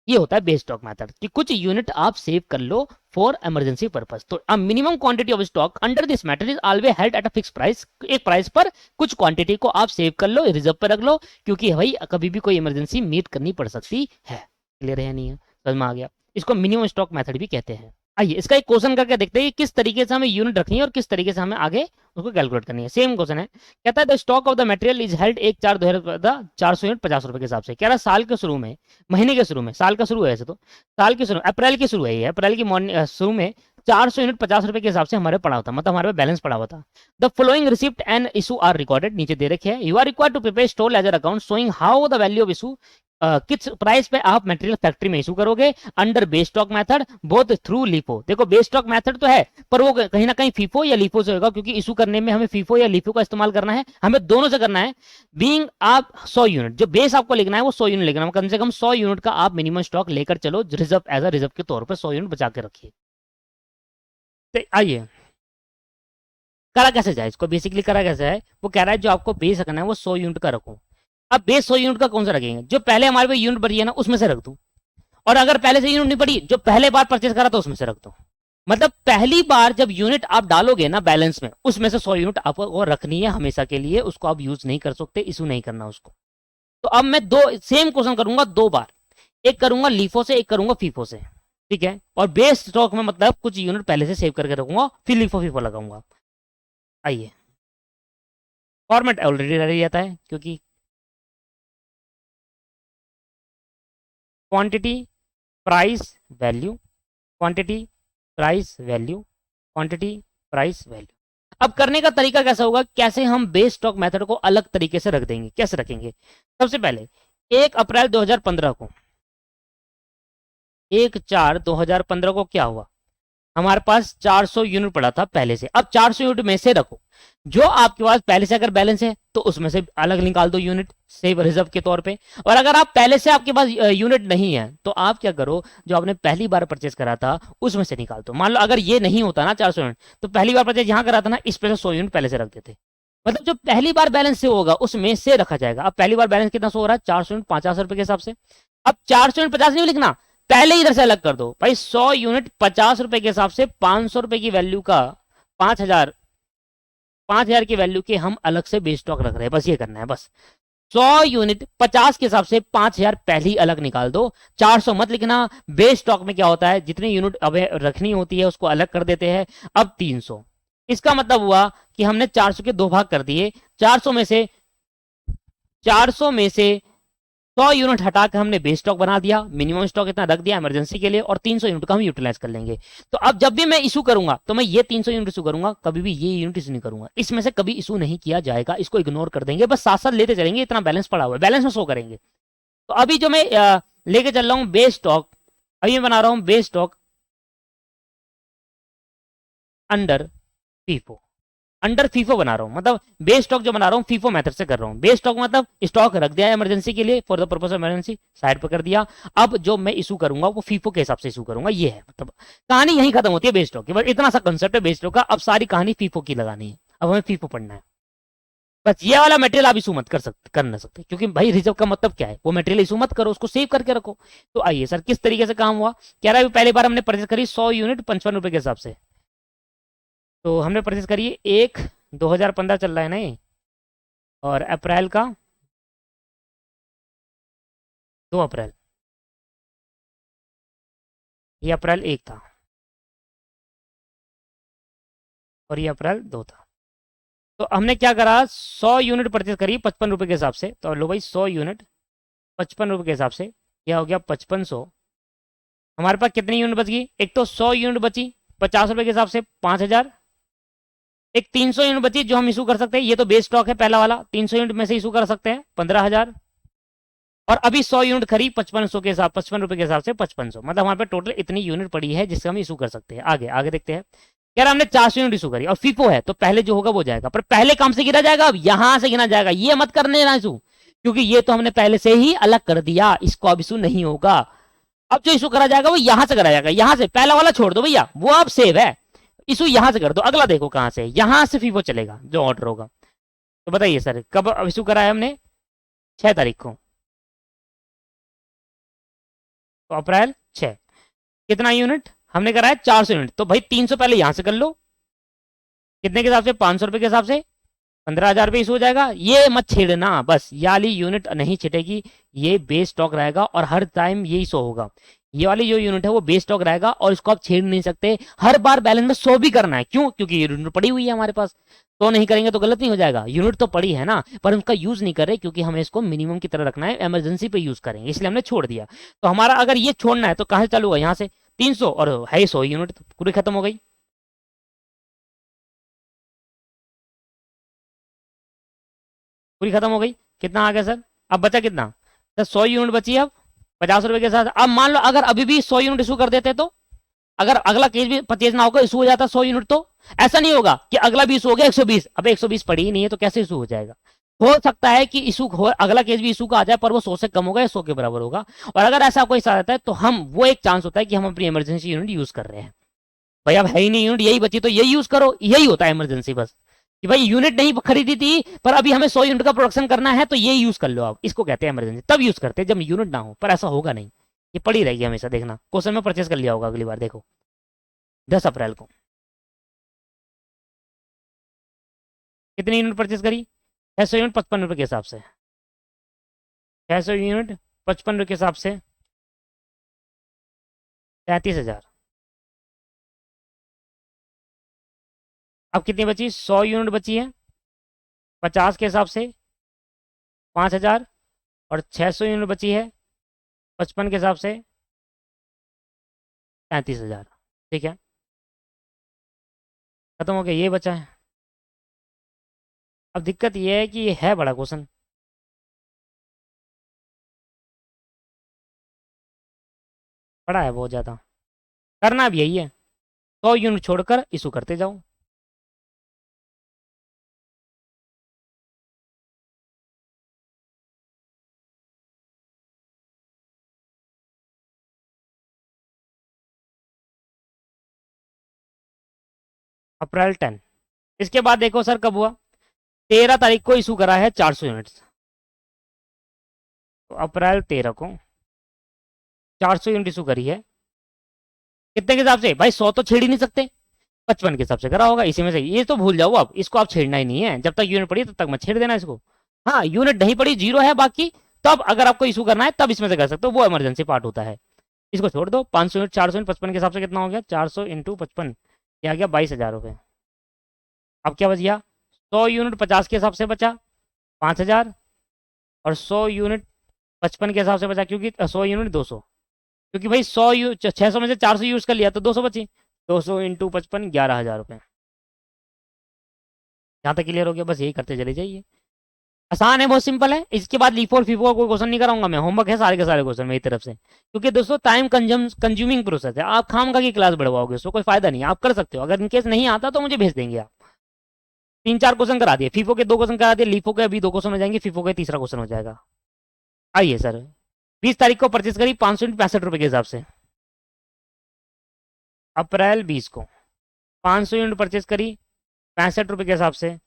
ये होता है बेस स्टॉक मेथड कि कुछ यूनिट आप सेव कर लो फॉर इमरजेंसी पर्पस. तो a minimum quantity of stock under this method is always held at a fix price. एक प्राइस पर कुछ क्वांटिटी को आप सेव कर लो, रिजर्व पर रख लो, क्योंकि भाई कभी भी कोई इमरजेंसी मीट करनी पड़ सकती है. क्लियर है या नहीं है? समझ में आ गया? इसको मिनिमम स्टॉक मेथड भी कहते हैं. आइए इसका एक क्वेश्चन करके देखते हैं कि किस तरीके से हमें यूनिट रखनी है और किस तरीके से हमें आगे उसको कैलकुलेट करनी है. सेम क्वेश्चन है. कहता है the stock of the material is held 1/4/2014 unit 50 रुपए के हिसाब से. कह रहा है साल के शुरू में, महीने के शुरू में, साल का शुरू है ऐसे तो, साल के शुरू, अप्रैल के शुरू है ये, अप्रैल की मॉर्निंग शुरू में 400 यूनिट 50 रुपए के हिसाब से हमारे पड़ा होता, मतलब हमारे पे बैलेंस पड़ा हुआ था. The following receipt and issue are recorded, नीचे दे रखे हैं. You are required to prepare store ledger account showing how the value of issue, किस प्राइस पे आप मटेरियल फैक्ट्री में इशू करोगे under base stock method both through LIFO. देखो बेस स्टॉक मेथड तो है, पर वो कहीं ना कहीं फीफो या लीफो से होगा, क्योंकि इशू करने में हमें फीफो या लीफो का इस्तेमाल करना है, हमें दोनों से करना है. बीइंग आप 100 यूनिट, जो बेस आपको लिखना है वो 100 यूनिट लिखना है, कम से कम 100 यूनिट का आप मिनिमम स्टॉक लेकर चलो रिजर्व, एज अ रिजर्व के तौर पर 100 यूनिट बचा के रखिए. तो आइए करा कैसे जाए इसको, बेसिकली करा कैसे है, वो कह रहा है जो आपको बेस रखना है वो 100 यूनिट का रखो. अब बेस 100 यूनिट का कौन सा रखेंगे, जो पहले हमारे पे यूनिट बढ़ी है ना उसमें से रख दू, और अगर पहले से यूनिट नहीं पड़ी, जो पहले बार परचेस करा तो उसमें से रख दो. मतलब पहली बार जब यूनिट आप डालोगे ना बैलेंस में, उसमें से 100 यूनिट आपको रखनी है हमेशा के लिए, उसको आप यूज नहीं कर सकते, इशू नहीं करना उसको. तो अब मैं दो सेम क्वेश्चन करूंगा दो बार, एक करूंगा लीफो से, एक करूंगा फीफो से, ठीक है. और बेस स्टॉक में मतलब कुछ यूनिट पहले से सेव करके रखूंगा, फिर लीफो फीफो लगाऊंगा. आइए फॉर्मेट ऑलरेडी रह जाता है, क्योंकि quantity price value, quantity price value, quantity price value. अब करने का तरीका कैसा होगा, कैसे हम बेस स्टॉक मेथड को अलग तरीके से रख देंगे, कैसे रखेंगे। सबसे पहले 1 अप्रैल 2015 को, 1/4/2015 को क्या हुआ, हमारे पास 400 यूनिट पड़ा था पहले से। अब 400 यूनिट में से रखो, जो आपके पास पहले से अगर बैलेंस है तो उसमें से अलग निकाल दो यूनिट, सेव रिजर्व के तौर पे। और अगर आप पहले से आपके पास यूनिट नहीं है तो आप क्या करो, जो आपने पहली बार परचेस करा था उसमें से निकाल दो। मान लो अगर ये नहीं होता ना 400 यूनिट, तो पहली बार परचेस यहाँ करा था ना, इस पे से 100 यूनिट पहले से रख देते। मतलब जो पहली बार बैलेंस से होगा उसमें से रखा जाएगा। अब पहली बार बैलेंस कितना सो हो रहा है, 400 यूनिट 50 रुपए के हिसाब से। अब 400 यूनिट 50 नहीं लिखना, पहले इधर से अलग कर दो भाई, 100 यूनिट 50 रुपए के हिसाब से 500 रुपए की वैल्यू का 5000, 5000 की वैल्यू के हम अलग से बेस स्टॉक रख रहे हैं, बस ये करना है बस। 100 यूनिट 50 के हिसाब से 5000 पहले ही अलग निकाल दो, 400 मत लिखना। बेस स्टॉक में क्या होता है, जितनी यूनिट अब रखनी होती है उसको अलग कर देते हैं। अब 300, इसका मतलब हुआ कि हमने 400 के 2 भाग कर दिए। 400 में से 100 यूनिट हटा कर हमने बेस स्टॉक बना दिया, मिनिमम स्टॉक इतना रख दिया इमरजेंसी के लिए, और 300 यूनिट का हम यूटिलाइज कर लेंगे। तो अब जब भी मैं इशू करूंगा तो मैं ये 300 यूनिट इशू करूंगा, कभी भी ये यूनिट इशू नहीं करूंगा। इसमें से कभी इशू नहीं किया जाएगा, इसको इग्नोर कर देंगे, बस साथ साथ लेते चलेंगे। इतना बैलेंस पड़ा हुआ है, बैलेंस में शो करेंगे। तो अभी जो मैं लेके चल रहा हूँ बेस स्टॉक, अभी मैं बना रहा हूँ base stock under FIFO, under FIFO बना रहा हूं, मतलब बेस स्टॉक जो बना रहा हूं फीफो मेथड से कर रहा हूं। बेस स्टॉक मतलब स्टॉक रख दिया इमरजेंसी के लिए, for the purpose of emergency, side पर कर दिया। अब जो मैं इशू करूंगा वो फीफो के हिसाब से इशू करूंगा, ये है मतलब कहानी यहीं खत्म होती है बेस स्टॉक की। बस इतना सा कंसेप्ट है बेस स्टॉक का, अब सारी कहानी फीफो की लगानी है, अब हमें फीफो पढ़ना है। बस ये वाला मटेरियल आप इशू मत कर ना सकते, क्योंकि भाई रिजर्व का मतलब क्या है, वो मटेरियल इशू मत करो, उसको सेव करके रखो। तो आइए सर किस तरीके से काम हुआ, कह रहा है पहली बार हमने परचेज करी 100 यूनिट 55 रुपए के हिसाब से। तो हमने परचेज करी 1/2015 चल रहा है ना ये, और अप्रैल का 2 अप्रैल, ये अप्रैल 1 था और ये अप्रैल 2 था। तो हमने क्या करा, 100 यूनिट परचेज करी 55 रुपए के हिसाब से। तो लो भाई 100 यूनिट 55 रुपए के हिसाब से, क्या हो गया 5500। हमारे पास कितनी यूनिट बच गई, एक तो 100 यूनिट बची 50 रुपए के हिसाब से 5000, एक 300 यूनिट बची जो हम इशू कर सकते हैं, ये तो बेस स्टॉक है पहला वाला, 300 यूनिट में से इशू कर सकते हैं 15000। और अभी 100 यूनिट खरी 5500 के हिसाब 55 रुपए के हिसाब से 5500, मतलब हमारे पे टोटल इतनी यूनिट पड़ी है जिससे हम इशू कर सकते हैं। आगे आगे देखते हैं। यार हमने 400 यूनिट इशू करी और फीफो है, तो पहले जो होगा वो जाएगा, पर पहले काम से गिना जाएगा, अब यहां से गिना जाएगा, ये मत करने ना इशू, क्योंकि ये तो हमने पहले से ही अलग कर दिया, इसको अब इशू नहीं होगा। अब जो इशू करा जाएगा वो यहां से करा जाएगा, यहां से पहला वाला छोड़ दो भैया, वो अब सेव है, इशू यहां से कर दो। अगला देखो कहां से, यहां से फीफो चलेगा जो ऑर्डर होगा। तो बताइए सर कब इशू करा है हमने, 6 तारीख को, तो अप्रैल 6। कितना यूनिट हमने करा है, 400 यूनिट। तो भाई 300 पहले यहां से कर लो, कितने के हिसाब से, 500 रुपए के हिसाब से 15,000 रुपये इशू हो जाएगा। ये मत छेड़ना, बस ये वाली यूनिट नहीं छिटेगी, ये बेस स्टॉक रहेगा और हर टाइम यही शो होगा। ये वाली जो यूनिट है वो बेस स्टॉक रहेगा और इसको आप छेड़ नहीं सकते। हर बार बैलेंस में 100 भी करना है, क्यों, क्योंकि ये यूनिट पड़ी हुई है हमारे पास, तो नहीं करेंगे तो गलत नहीं हो जाएगा। यूनिट तो पड़ी है ना, पर उसका यूज नहीं कर रहे, क्योंकि हमें इसको मिनिमम की तरह रखना है, इमरजेंसी पे यूज करेंगे, इसलिए हमने छोड़ दिया। तो हमारा अगर ये छोड़ना है तो कहां से चालू होगा, यहाँ से 300, और है 100 यूनिट, तो पूरी खत्म हो गई, पूरी खत्म हो गई। कितना आ गया सर, अब बचा कितना सर, 100 यूनिट बची अब 50 रुपए के साथ। अब मान लो अगर अभी भी 100 यूनिट इशू कर देते तो, अगर अगला केस भी परचेज ना होगा इशू हो जाता 100 यूनिट, तो ऐसा नहीं होगा कि अगला भी इशू हो गया 120, अब 120 पड़ी ही नहीं है तो कैसे इशू हो जाएगा। हो सकता है कि इशू हो, अगला केस भी इशू का आ जाए, पर वो 100 से कम होगा या 100 के बराबर होगा। और अगर ऐसा कोई आ जाता है तो हम, वो एक चांस होता है कि हम अपनी इमरजेंसी यूनिट यूज कर रहे हैं। भाई अब है ही नहीं यूनिट, यही बची तो यही यूज करो, यही होता है इमरजेंसी बस, कि भाई यूनिट नहीं खरीदी थी पर अभी हमें 100 यूनिट का प्रोडक्शन करना है तो ये यूज कर लो आप, इसको कहते हैं इमरजेंसी। तब यूज करते हैं जब यूनिट ना हो, पर ऐसा होगा नहीं, ये पड़ी रहेगी हमेशा। देखना क्वेश्चन में परचेज कर लिया होगा अगली बार, देखो 10 अप्रैल को कितनी यूनिट परचेज करी, 600 यूनिट 55 रुपए के हिसाब से, 600 यूनिट 55 रुपए के हिसाब से 33,000। अब कितनी बची, 100 यूनिट बची है 50 के हिसाब से 5,000, और 600 यूनिट बची है 55 के हिसाब से 33,000। ठीक है, खत्म हो गया, ये बचा है। अब दिक्कत ये है कि ये है बड़ा क्वेश्चन, बड़ा है बहुत ज़्यादा। करना भी यही है, 100 यूनिट छोड़कर इशू करते जाओ। अप्रैल 10। इसके बाद देखो सर कब हुआ, 13 तारीख को इशू करा है 400 यूनिट्स। तो अप्रैल 13 को 400 यूनिट इशू करी है, कितने के हिसाब से भाई, 100 तो छेड़ ही नहीं सकते, 55 के हिसाब से करा होगा, इसी में से ये तो भूल जाओ आप, इसको आप छेड़ना ही नहीं है, जब तक यूनिट पड़ी तब तक मत छेड़ देना इसको। हाँ यूनिट नहीं पड़ी, जीरो है बाकी, तब अगर आपको इशू करना है तब इसमें से कर सकते हो, वो इमरजेंसी पार्ट होता है। इसको छोड़ दो, 500 यूनिट 400 यूनिट 55 के हिसाब से कितना हो गया, 400 × 55, ये आ गया 22,000 रुपये। अब क्या बच गया, 100 यूनिट 50 के हिसाब से बचा 5,000, और 100 यूनिट 55 के हिसाब से बचा, क्योंकि 100 यूनिट 200, क्योंकि भाई 600 में से 400 यूज कर लिया तो 200 बची, 200 × 55 11,000 रुपये। यहाँ तक क्लियर हो गया, बस यही करते चले जाइए, आसान है, बहुत सिंपल है। इसके बाद लीफो और फीफो का कोई क्वेश्चन नहीं कराऊंगा मैं, होमवर्क है सारे के सारे क्वेश्चन मेरी तरफ से, क्योंकि दोस्तों टाइम कंज्यूमिंग प्रोसेस है, आप खामखा की क्लास बढ़वाओगे उसको कोई फायदा नहीं है। आप कर सकते हो, अगर इनकेस नहीं आता तो मुझे भेज देंगे आप। 3-4 क्वेश्चन करा दिए, फीफो के 2 क्वेश्चन करा दिए, लीफो के अभी 2 क्वेश्चन हो जाएंगे, फीफो के तीसरा क्वेश्चन हो जाएगा। आइए सर, 20 तारीख को परचेज करी 565 रुपए के हिसाब से, अप्रैल 20 को 500 यूनिट परचेज करी 65 रुपए के हिसाब से,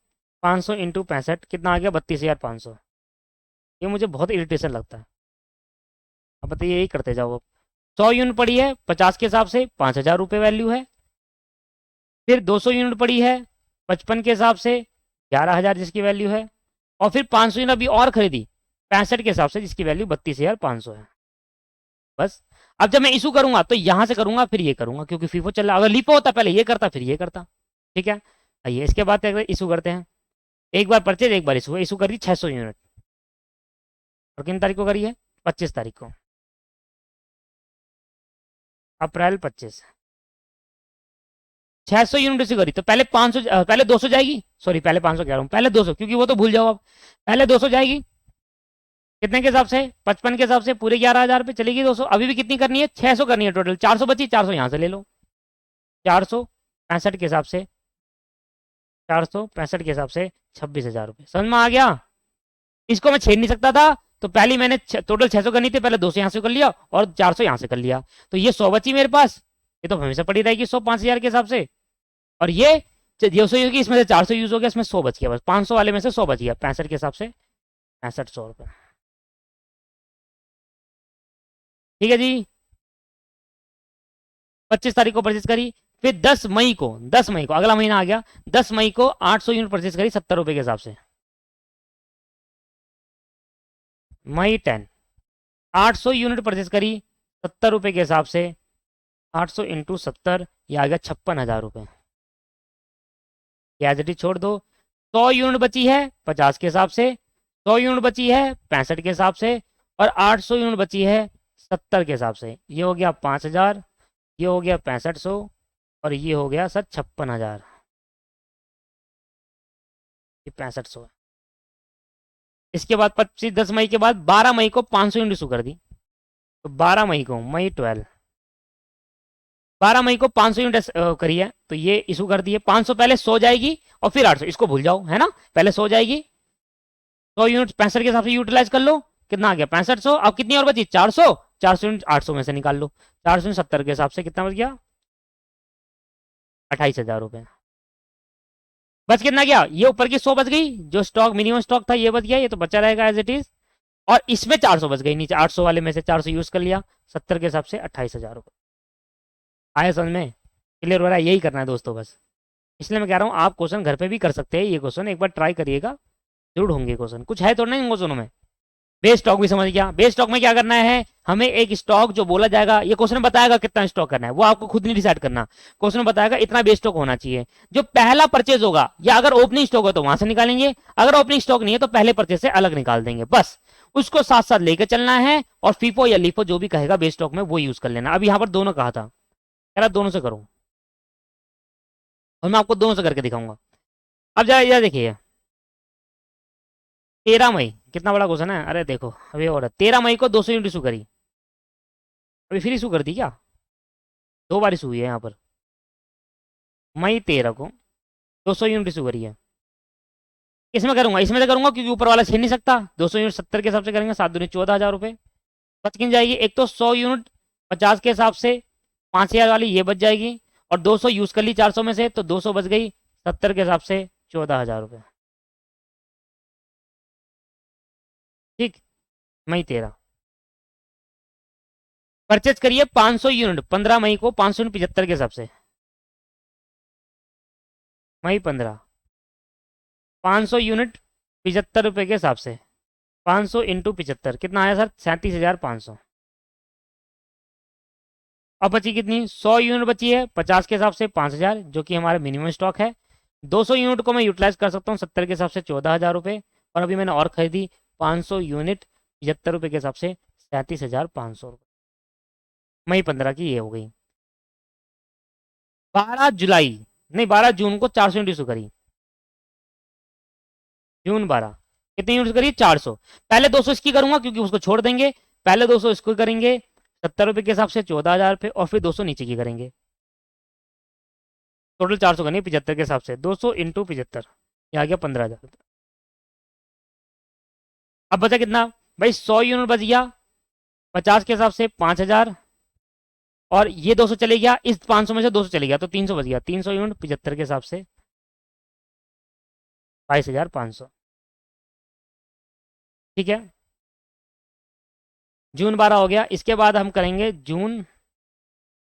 500 × 65 कितना आ गया, 32,500। ये मुझे बहुत इरिटेशन लगता है। अब बताइए, यही करते जाओ अब। 100 यूनिट पड़ी है 50 के हिसाब से, 5,000 रुपये वैल्यू है। फिर 200 यूनिट पड़ी है 55 के हिसाब से, 11,000 जिसकी वैल्यू है। और फिर 500 यूनिट अभी और खरीदी 65 के हिसाब से, जिसकी वैल्यू 32,500 है। बस अब जब मैं इशू करूंगा तो यहां से करूंगा, फिर ये करूंगा, क्योंकि फीफो चल रहा, अगर लीपो होता पहले ये करता फिर ये करता। ठीक है, आइए इसके बाद इशू करते हैं। एक बार परचेज एक बार इशू, इशू करी 600 यूनिट, और किन तारीख को करी है, 25 तारीख को, अप्रैल 25। 600 यूनिट इशू करी तो पहले 500, पहले 200 जाएगी, सॉरी पहले 500 कह रहा हूँ, पहले 200, क्योंकि वो तो भूल जाओ आप, पहले 200 जाएगी कितने के हिसाब से, 55 के हिसाब से, पूरे 11,000 पे चलेगी 200। अभी भी कितनी करनी है, 600 करनी है टोटल, 400 बची, 400 यहाँ से ले लो, 465 के हिसाब से, 465 के हिसाब से 26,000 रुपये। समझ में आ गया, इसको मैं छेड़ नहीं सकता था, तो पहले मैंने टोटल 600 करनी थी, पहले 200 यहाँ से कर लिया और 400 यहाँ से कर लिया, तो ये 100 बची मेरे पास, ये तो हमेशा पड़ी रहेगी 100 5,000 के हिसाब से। और ये 200 यूज की, इसमें से 400 यूज हो गया, इसमें 100 बच गया, बस 500 वाले में से 100 बच गया, 65 के हिसाब से 6500 रुपये। ठीक है जी, 25 तारीख को परचेज करी, फिर 10 मई को अगला महीना आ गया, 10 मई को 800 यूनिट परचेज करी 70 रुपए के हिसाब से, मई 10, 800 यूनिट परचेज करी 70 रुपए के हिसाब से, 800 × 70, ये आ गया 56,000 रुपये। एज छोड़ दो, 100 यूनिट बची है 50 के हिसाब से, 100 यूनिट बची है 65 के हिसाब से, और 800 यूनिट बची है 70 के हिसाब से। ये हो गया 5,000, ये हो गया 6500, और ये हो गया सर 56,000, ये 6500 है। इसके बाद 10 मई के बाद 12 मई को 500 यूनिट इशू कर दी, तो 12 मई को, मई 12, 12 मई को 500 यूनिट करी है, तो ये इशू कर दिए। 500 पहले 100 जाएगी और फिर 800, इसको भूल जाओ है ना, पहले 100 जाएगी, 100 यूनिट 65 के हिसाब से यूटिलाइज कर लो, कितना आ गया 6500। अब कितनी और बची 400, 400 यूनिट 800 में से निकाल लो, 470 के हिसाब से कितना बच गया 28,000 रुपये। बच कितना गया, ये ऊपर की 100 बच गई, जो स्टॉक मिनिमम स्टॉक था ये बच गया, ये तो बचा रहेगा एज इट इज, और इसमें 400 बच गई नीचे, 800 वाले में से 400 यूज कर लिया, 70 के हिसाब से 28,000 रुपये। आए समझ में, क्लियर हो रहा है, यही करना है दोस्तों बस। इसलिए मैं कह रहा हूँ आप क्वेश्चन घर पे भी कर सकते हैं, ये क्वेश्चन एक बार ट्राई करिएगा, जरूर होंगे क्वेश्चन, कुछ है तो नहीं क्वेश्चनों में। बेस स्टॉक भी समझ गया, बेस स्टॉक में क्या करना है, हमें एक स्टॉक जो बोला जाएगा, ये क्वेश्चन बताएगा कितना स्टॉक करना है, वो आपको खुद नहीं डिसाइड करना, क्वेश्चन बताएगा इतना बेस स्टॉक होना चाहिए, जो पहला परचेज होगा, या अगर ओपनिंग स्टॉक है तो वहां से निकालेंगे, अगर ओपनिंग स्टॉक नहीं है तो पहले परचेज से अलग निकाल देंगे, बस उसको साथ साथ लेकर चलना है, और फीफो या लीफो जो भी कहेगा बेस स्टॉक में वो यूज कर लेना। अब यहाँ पर दोनों कहा था, कह रहा दोनों से करो, और मैं आपको दोनों से करके दिखाऊंगा। अब जरा देखिए, 13 मई, कितना बड़ा क्वेश्चन है। अरे देखो अभी और 13 मई को 200 यूनिट इशू करी, अभी फिर इशू कर दी क्या, 2 बार इशू हुई है यहाँ पर। मई 13 को 200 यूनिट इशू करी है। इसमें करूंगा, इसमें से करूंगा क्योंकि ऊपर वाला छीन नहीं सकता। 200 यूनिट 70 के हिसाब से करेंगे, 7 दूनी 14,000 रुपये बच गिन जाएगी। एक तो 100 यूनिट 50 के हिसाब से 5,000 वाली ये बच जाएगी, और 200 यूज कर ली 400 में से, तो 200 बच गई 70 के हिसाब से 14,000 रुपये। ठीक, मई 13 परचेज करिए 500 यूनिट 15 मई को, 500 यूनिट 75 के हिसाब से। मई 15 500 यूनिट 75 रुपये के हिसाब से, 500 इंटू 75 कितना आया सर, 37,500। अब बची कितनी, 100 यूनिट बची है 50 के हिसाब से 5,000, जो कि हमारा मिनिमम स्टॉक है। 200 यूनिट को मैं यूटिलाइज कर सकता हूँ 70 के हिसाब से 14,000 रुपये, और अभी मैंने और खरीदी 500 यूनिट 75 रुपये के हिसाब से 37,500 रुपये। मई 15 की ये हो गई। 12 जुलाई, नहीं 12 जून को 400 यूनिट इशू करी। जून 12 कितनी यूनिट करी, 400। पहले 200 इसकी करूंगा क्योंकि उसको छोड़ देंगे, पहले 200 इसको करेंगे 70 रुपये के हिसाब से 14,000 रुपये, और फिर 200 नीचे की करेंगे। टोटल 400 करनी 75 के हिसाब से, 200 इंटू 75, ये आ गया 15,000। अब बचा कितना भाई, 100 यूनिट बच गया 50 के हिसाब से 5,000, और ये 200 चले गया, इस 500 में से 200 चले गया तो 300 बच गया। 300 यूनिट 75 के हिसाब से 22,500। ठीक है, जून 12 हो गया। इसके बाद हम करेंगे जून,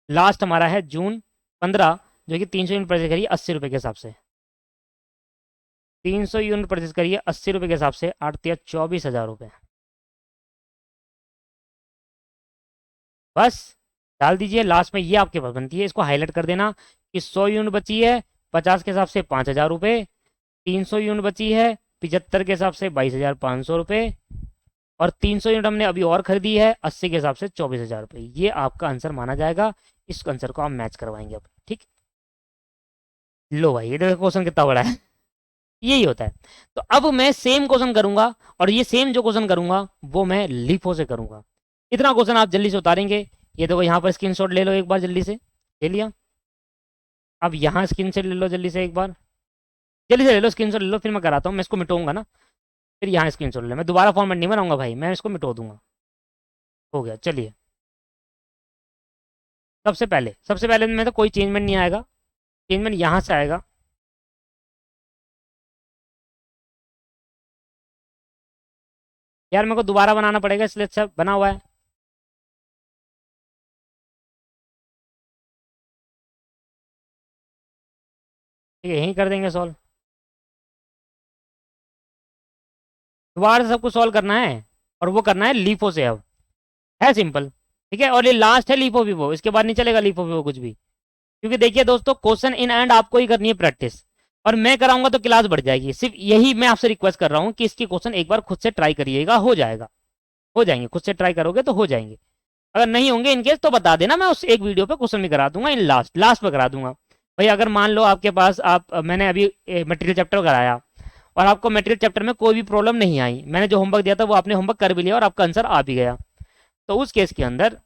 लास्ट हमारा है जून 15, जो कि 300 यूनिट परचेज करिए 80 रुपये के हिसाब से। 300 यूनिट परचेज करिए 80 रुपये के हिसाब से, 8 या 24,000 रुपये। बस डाल दीजिए, लास्ट में ये आपके पास बनती है, इसको हाईलाइट कर देना कि 100 यूनिट बची है 50 के हिसाब से 5,000 रुपये, 300 यूनिट बची है 75 के हिसाब से 22,500 रुपये, और 300 यूनिट हमने अभी और खरीदी है 80 के हिसाब से 24,000 रुपये। ये आपका आंसर माना जाएगा। इस आंसर को आप मैच करवाएंगे अब। ठीक, लो भाई ये देखो क्वेश्चन कितना बड़ा है। यही होता है। तो अब मैं सेम क्वेश्चन करूंगा, और ये सेम जो क्वेश्चन करूंगा वो मैं लीफो से करूंगा। इतना क्वेश्चन आप जल्दी से उतारेंगे। ये देखो यहाँ पर स्क्रीनशॉट ले लो एक बार जल्दी से, ले लिया। अब यहाँ स्क्रीन से ले लो जल्दी से एक बार, जल्दी से ले लो स्क्रीनशॉट ले लो, फिर मैं कराता हूँ। मैं इसको मिटाऊंगा ना, फिर यहाँ स्क्रीनशॉट ले लो। मैं दोबारा फॉर्मेट नहीं बनाऊंगा भाई, मैं इसको मिटा दूंगा। हो गया, चलिए। सबसे पहले में तो कोई चेंजमेंट नहीं आएगा, चेंजमेंट यहाँ से आएगा। यार मेरे को दोबारा बनाना पड़ेगा, इसलिए अच्छा बना हुआ है। ठीक है, यहीं कर देंगे सॉल्व। दोबारा से सब कुछ सॉल्व करना है, और वो करना है लीफो से। अब है सिंपल, ठीक है। और ये लास्ट है लीफो विवो, इसके बाद नहीं चलेगा लीफो विवो कुछ भी। क्योंकि देखिए दोस्तों, क्वेश्चन इन एंड आपको ही करनी है प्रैक्टिस, और मैं कराऊंगा तो क्लास बढ़ जाएगी। सिर्फ यही मैं आपसे रिक्वेस्ट कर रहा हूँ कि इसकी क्वेश्चन एक बार खुद से ट्राई करिएगा, हो जाएगा, हो जाएंगे। खुद से ट्राई करोगे तो हो जाएंगे। अगर नहीं होंगे इनकेस तो बता देना, मैं उस एक वीडियो पे क्वेश्चन भी करा दूंगा, इन लास्ट लास्ट पे करा दूंगा। भाई अगर मान लो आपके पास, आप मैंने अभी मटेरियल चैप्टर कराया, और आपको मटेरियल चैप्टर में कोई भी प्रॉब्लम नहीं आई, मैंने जो होमवर्क दिया था वो आपने होमवर्क कर भी लिया और आपका आंसर आ भी गया, तो उस केस के अंदर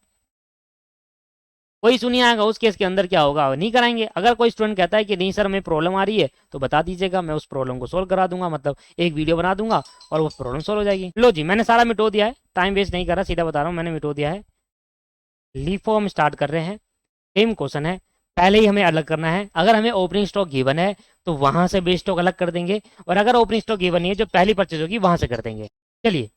कोई सुनिए आएगा। उस केस के अंदर क्या होगा, नहीं कराएंगे। अगर कोई स्टूडेंट कहता है कि नहीं सर हमें प्रॉब्लम आ रही है, तो बता दीजिएगा, मैं उस प्रॉब्लम को सोल्व करा दूंगा। मतलब एक वीडियो बना दूंगा और वो प्रॉब्लम सोल्व हो जाएगी। लो जी, मैंने सारा मिटो दिया है, टाइम वेस्ट नहीं कर रहा, सीधा बता रहा हूँ, मैंने मिटो दिया है। लीफो हम स्टार्ट कर रहे हैं। सेम क्वेश्चन है, पहले ही हमें अलग करना है। अगर हमें ओपनिंग स्टॉक गिवन है तो वहां से बेस स्टॉक अलग कर देंगे, और अगर ओपनिंग स्टॉक गिवन नहीं है, जो पहली परचेज होगी वहां से कर देंगे। चलिए,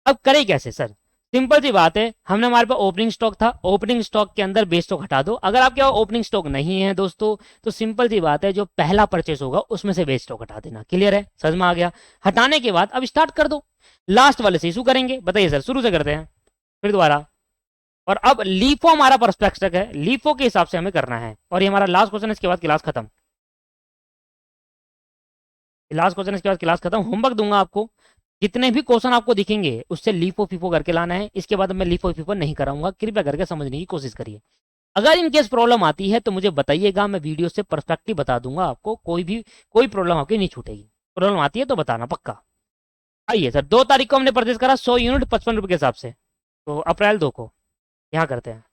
अब करें कैसे सर, सिंपल सी बात है। हमने, हमारे पास ओपनिंग स्टॉक था, ओपनिंग स्टॉक के अंदर बेस स्टॉक हटा दो। अगर आपके पास ओपनिंग स्टॉक नहीं है दोस्तों, तो सिंपल सी बात है, जो पहला परचेस होगा उसमें से बेस स्टॉक हटा देना। क्लियर है, समझ में आ गया। हटाने के बाद अब स्टार्ट कर दो, लास्ट वाले से इशू करेंगे। बताइए सर, शुरू से करते हैं फिर दोबारा। और अब लीफो हमारा परस्पेक्टिव है, लीफो के हिसाब से हमें करना है, और ये हमारा लास्ट क्वेश्चन है। इसके बाद क्लास खत्म, लास्ट क्वेश्चन इसके बाद क्लास खत्म। होमवर्क दूंगा आपको, जितने भी क्वेश्चन आपको दिखेंगे उससे लीफो फीफो करके लाना है। इसके बाद मैं लीफो फीफो नहीं कराऊंगा, कृपया करके समझने की कोशिश करिए। अगर इन केस प्रॉब्लम आती है तो मुझे बताइएगा, मैं वीडियो से परस्पेक्टिव बता दूंगा आपको। कोई प्रॉब्लम आपकी नहीं छूटेगी। प्रॉब्लम आती है तो बताना पक्का। आइए सर, 2 तारीख को हमने परचेज करा 100 यूनिट 55 रुपये के हिसाब से। तो अप्रैल 2 को यहाँ करते हैं,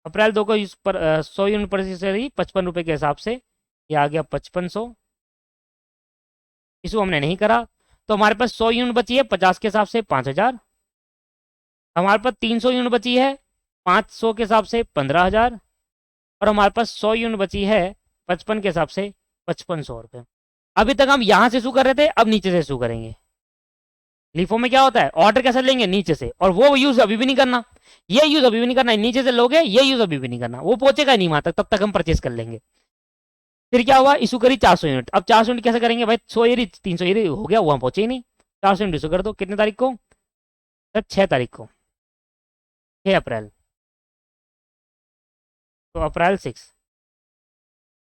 अप्रैल 2 को इस पर 100 यूनिट परचेज करी 55 रुपये के हिसाब से, ये आ गया 5500। इशू हमने नहीं करा, तो हमारे पास 100 यूनिट बची है 50 के हिसाब से 5000। हमारे पास 300 यूनिट बची है 500 के हिसाब से 15000। और हमारे पास 100 यूनिट बची है 55 के हिसाब से 5500 रुपये। अभी तक हम यहाँ से इशू कर रहे थे, अब नीचे से इशू करेंगे। लिफो में क्या होता है, ऑर्डर कैसे लेंगे नीचे से, और वो यूज अभी भी नहीं करना, ये यूज अभी भी नहीं करना, नीचे से लोगे ये यूज अभी भी नहीं करना, वो पहुंचेगा नहीं वहां तक, तब तक हम परचेज कर लेंगे। फिर क्या हुआ, इशू करी 400 यूनिट। अब 400 यूनिट कैसे करेंगे भाई, 100 एरी 300 एरी हो गया, वहां पहुंचे ही नहीं। 400 यूनिट इशू कर दो, कितने तारीख को सर, 6 तारीख को, 6 अप्रैल। तो अप्रैल 6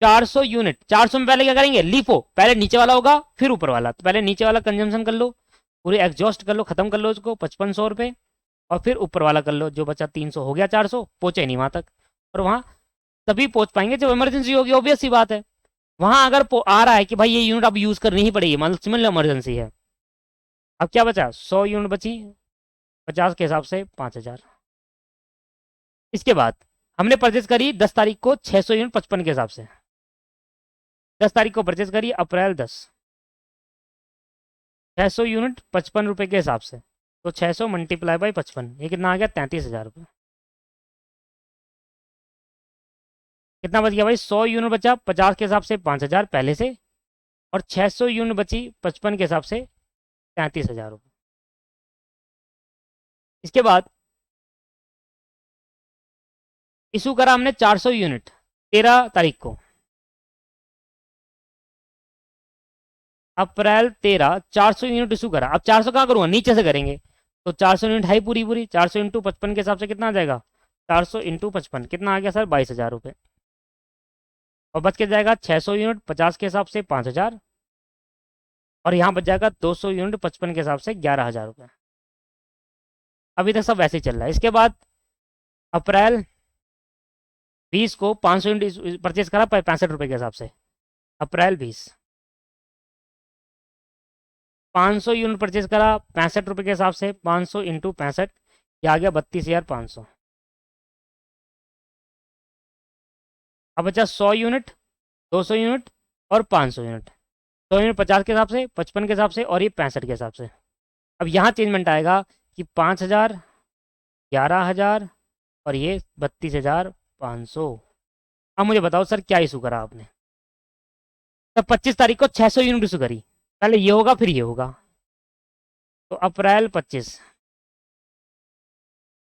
400 यूनिट। 400 में पहले क्या करेंगे, लीफो पहले नीचे वाला होगा फिर ऊपर वाला, तो पहले नीचे वाला कंजम्पशन कर लो, पूरे एग्जॉस्ट कर लो, खत्म कर लो उसको 5500 रुपये, और फिर ऊपर वाला कर लो, जो बचा 300 हो गया 400, पहुंचे नहीं वहां तक। और वहां तभी पहुंच पाएंगे जब इमरजेंसी होगी, ऑब्वियस सी बात है। वहां अगर आ रहा है कि भाई ये यूनिट अब यूज करनी ही पड़ेगी, मतलब इमरजेंसी है। अब क्या बचा, 100 यूनिट बची 50 के हिसाब से 5000। इसके बाद हमने परचेज करी 10 तारीख को 600 यूनिट 55 के हिसाब से, 10 तारीख को परचेज करी अप्रैल 10, 600 यूनिट 55 रुपये के हिसाब से। तो 600 मल्टीप्लाई बाई 55, ये कितना आ गया 33,000 रुपये। कितना बच गया भाई, 100 यूनिट बचा 50 के हिसाब से 5000 पहले से, और 600 यूनिट बची 55 के हिसाब से 33,000 रुपये। इसके बाद इशू करा हमने 400 यूनिट 13 तारीख को, अप्रैल 13 400 यूनिट इशू करा। अब 400 कहाँ करूंगा, नीचे से करेंगे, तो 400 यूनिट है पूरी पूरी, 400 इंटू 55 के हिसाब से कितना आ जाएगा, 400 इंटू 55 कितना आ गया सर, 22,000 रुपये। और बच के जाएगा 600 यूनिट 50 के हिसाब से 5000, और यहाँ बच जाएगा 200 यूनिट 55 के हिसाब से 11,000 रुपये। अभी तक सब वैसे ही चल रहा है। इसके बाद अप्रैल 20 को 500 यूनिट परचेज करा 65 रुपये के हिसाब से, अप्रैल 20 500 यूनिट परचेज करा 65 रुपये के हिसाब से, 500 इंटू 65 ये आ गया 32,500। अब बचा 100 यूनिट 200 यूनिट और 500 यूनिट। 100 यूनिट 50 के हिसाब से 55 के हिसाब से, और ये 65 के हिसाब से। अब यहाँ चेंजमेंट आएगा कि 5000 11,000 और ये 32,500। अब मुझे बताओ सर क्या इशू करा आपने, तब 25 तारीख को 600 यूनिट इशू करी, पहले ये होगा फिर ये होगा। तो अप्रैल 25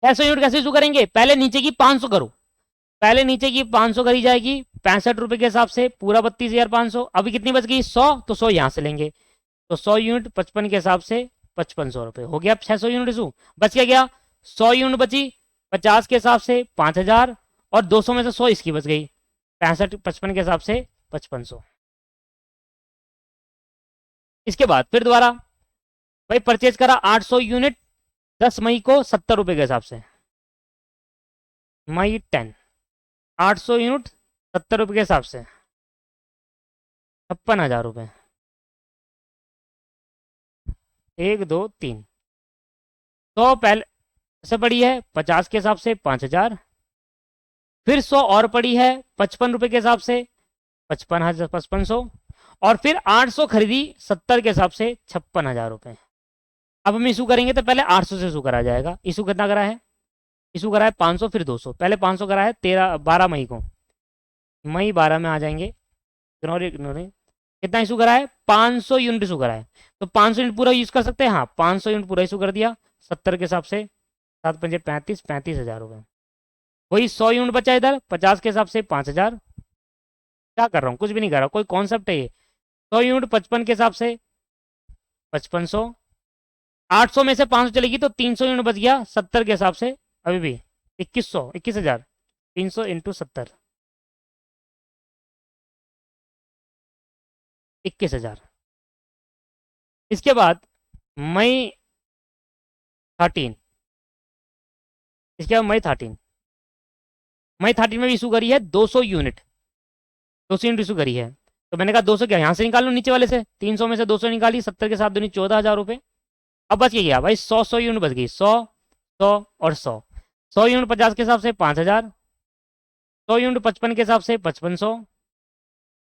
600 यूनिट कैसे इशू करेंगे, पहले नीचे की 500 करो, पहले नीचे की 500 करी जाएगी 65 रुपये के हिसाब से, पूरा 32,500। अभी कितनी बच गई 100, तो 100 यहाँ से लेंगे, तो 100 यूनिट 55 के हिसाब से 5500 रुपये हो गया। 600 यूनिट इशू बच क्या गया, 100 यूनिट बची 50 के हिसाब से 5000, और 200 में से 100 इसकी बच गई, 65 55 के हिसाब से 5500। इसके बाद फिर दोबारा भाई परचेज करा 800 यूनिट 10 मई को 70 रुपये के हिसाब से, मई 10 800 यूनिट 70 रुपये के हिसाब से 56,000 रुपये। 1 2 3 100 पहले से पड़ी है 50 के हिसाब से 5000, फिर 100 और पड़ी है 55 रुपये के हिसाब से 5500, और फिर 800 खरीदी 70 के हिसाब से 56,000 रुपये। अब हम इशू करेंगे तो पहले 800 से इशू करा जाएगा। इशू कितना करा है, इशू करा है 500 फिर 200, पहले 500 करा है 12 मई को, मई 12 में आ जाएंगे, इग्नोर कितना इशू करा है 500 यूनिट इशू करा है। तो 500 यूनिट पूरा यूज कर सकते हैं, हाँ 500 यूनिट पूरा इशू कर दिया 70 के हिसाब से, 7 पंजे 35,000 रुपये। वही 100 यूनिट बचा इधर 50 के हिसाब से 5000। क्या कर रहा हूँ, कुछ भी नहीं कर रहा, कोई कॉन्सेप्ट है ये। 100 यूनिट 55 के हिसाब से 5500, 800 में से 500 चलेगी तो 300 यूनिट बच गया 70 के हिसाब से, अभी भी 21,000 300 इंटू 70 21,000। इसके बाद मई 13, इसके बाद मई 13 में भी इशू करी है 200 यूनिट 200 यूनिट इशू करी है, तो मैंने कहा 200 क्या यहाँ से निकाल लो नीचे वाले से, 300 में से 200 निकाली, 70 के साथ दूनी 14,000 रुपये। अब बच गया भाई 100 यूनिट बच गई, 100 और 100 यूनिट 50 के हिसाब से 5,000, 100 यूनिट 55 के हिसाब से 5500,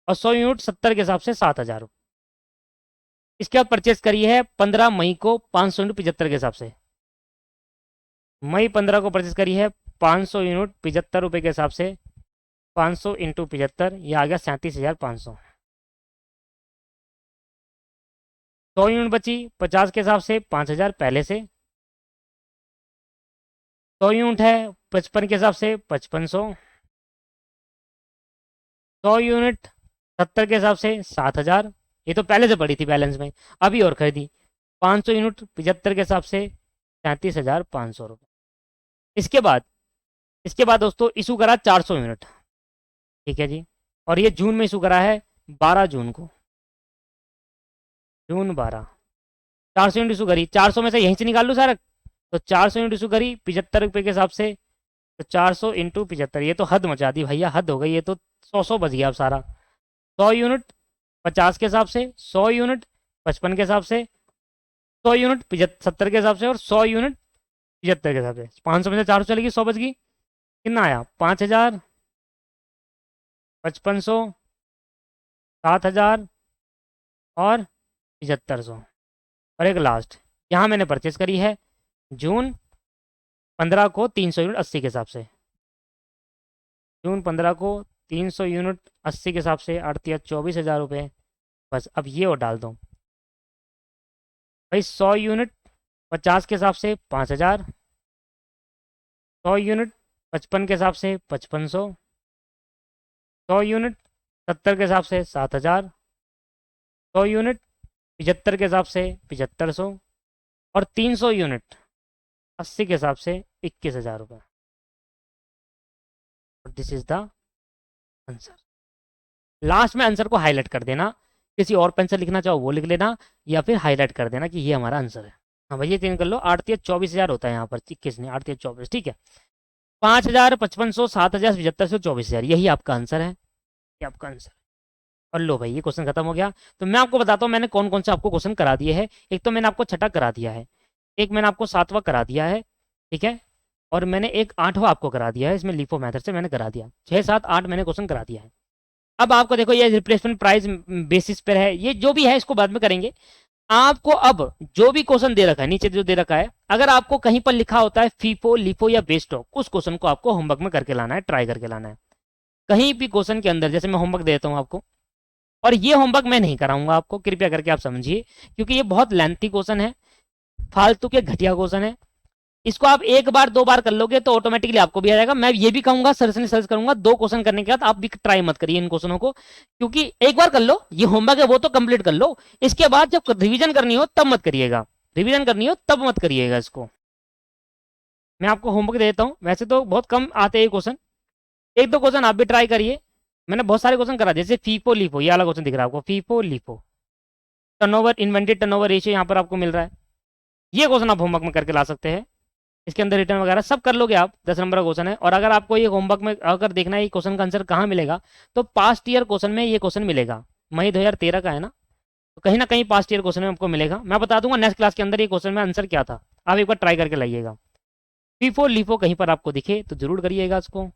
और 100 यूनिट 70 के हिसाब से 7,000। इसके बाद परचेस करी है 15 मई को 500 यूनिट 75 के हिसाब से, मई 15 को परचेस करी है 500 यूनिट 75 रुपये के हिसाब से, 500 इंटू 75, ये आ गया 37,500। 100 यूनिट बची 50 के हिसाब से 5,000 पहले से, 100 यूनिट है 55 के हिसाब से 5500, 100 यूनिट 70 के हिसाब से 7,000, ये तो पहले से पड़ी थी बैलेंस में, अभी और खरीदी। 500 यूनिट 75 के हिसाब से 37,500 रुपये। इसके बाद दोस्तों इशू करा 400 यूनिट, ठीक है जी, और ये जून में इशू करा है 12 जून को, जून 12, 400 यूनिट इशू करी, 400 में से यहीं से निकाल लूँ सारा, तो 400 यूनिट इशू करी 75 रुपये के हिसाब से, तो 400 इंटू 75, ये तो हद मचा दी भैया, हद हो गई, ये तो 100 बच गया अब सारा। 100 यूनिट 50 के हिसाब से, 100 यूनिट 55 के हिसाब से, 100 यूनिट 70 के हिसाब से, और 100 यूनिट 75 के हिसाब से। 500 में से 400 चलेगी, 100 बच गई, कितना आया 5,000, 5500, 7,000 और 7500, और एक लास्ट यहाँ मैंने परचेस करी है जून 15 को 300 यूनिट 80 के हिसाब से, जून 15 को 300 यूनिट 80 के हिसाब से, 24,000 रुपये। बस अब ये और डाल दो भाई, 100 यूनिट 50 के हिसाब से 5,000, 100 यूनिट 55 के हिसाब से 5500, 100 यूनिट 70 के हिसाब से 7,000, 100 यूनिट 75 के हिसाब से 7500, और 300 यूनिट 80 के हिसाब से 21,000 रुपये। This is the answer. Last में आंसर को हाईलाइट कर देना, किसी और पेन से लिखना चाहो वो लिख लेना, या फिर हाईलाइट कर देना कि ये हमारा आंसर है। हाँ भैया चेंज कर लो, 8,24,000 होता है यहाँ पर, 21 नहीं 8,24, ठीक है। 5,000, 5500, 7,000, 7500, 24,000, यही आपका आंसर है, ये आपका आंसर। और लो भाई ये क्वेश्चन खत्म हो गया। तो मैं आपको बताता हूँ मैंने कौन कौन से आपको क्वेश्चन करा दिए हैं। एक तो मैंने आपको छठा करा दिया है, एक मैंने आपको 7वां करा दिया है, ठीक है, और मैंने एक 8वां आपको करा दिया है, इसमें लिफो मेथड से मैंने करा दिया, 6, 7, 8 मैंने क्वेश्चन करा दिया है। अब आपको देखो ये रिप्लेसमेंट प्राइस बेसिस पर है, ये जो भी है इसको बाद में करेंगे। आपको अब जो भी क्वेश्चन दे रखा है नीचे जो दे रखा है, अगर आपको कहीं पर लिखा होता है फीफो लिफो या बेस्टॉक, उस क्वेश्चन को आपको होमवर्क में करके लाना है, ट्राई करके लाना है। कहीं भी क्वेश्चन के अंदर, जैसे मैं होमवर्क देता हूं आपको, और ये होमवर्क मैं नहीं कराऊंगा आपको, कृपया करके आप समझिए, क्योंकि ये बहुत लेंथी क्वेश्चन है, फालतू के घटिया क्वेश्चन है। इसको आप एक बार दो बार कर लोगे तो ऑटोमेटिकली आपको भी आ जाएगा। मैं ये भी कहूंगा, सर से सर्च करूंगा, 2 क्वेश्चन करने के बाद आप भी ट्राई मत करिए इन क्वेश्चनों को, क्योंकि एक बार कर लो, ये होमवर्क है वो तो कंप्लीट कर लो, इसके बाद जब रिवीजन करनी हो तब मत करिएगा, रिवीजन करनी हो तब मत करिएगा इसको। मैं आपको होमवर्क देता हूँ, वैसे तो बहुत कम आते हैं क्वेश्चन, एक दो क्वेश्चन आप भी ट्राई करिए। मैंने बहुत सारे क्वेश्चन करा, जैसे फीफो लिफो, ये वाला क्वेश्चन दिख रहा है आपको, FIFO LIFO, turnover invented turnover ratio यहाँ पर आपको मिल रहा है, ये क्वेश्चन आप होमवर्क में करके ला सकते हैं। इसके अंदर रिटर्न वगैरह सब कर लोगे आप, 10 नंबर का क्वेश्चन है। और अगर आपको ये होमवर्क में अगर देखना है ये क्वेश्चन का आंसर कहाँ मिलेगा, तो पास्ट ईयर क्वेश्चन में ये क्वेश्चन मिलेगा, मई 2013 का है ना, तो कहीं ना कहीं पास्ट ईयर क्वेश्चन में आपको मिलेगा। मैं बता दूंगा नेक्स्ट क्लास के अंदर ये क्वेश्चन में आंसर क्या था, आप एक बार ट्राई करके लाइएगा। फीफो लिफो कहीं पर आपको दिखे तो जरूर करिएगा इसको,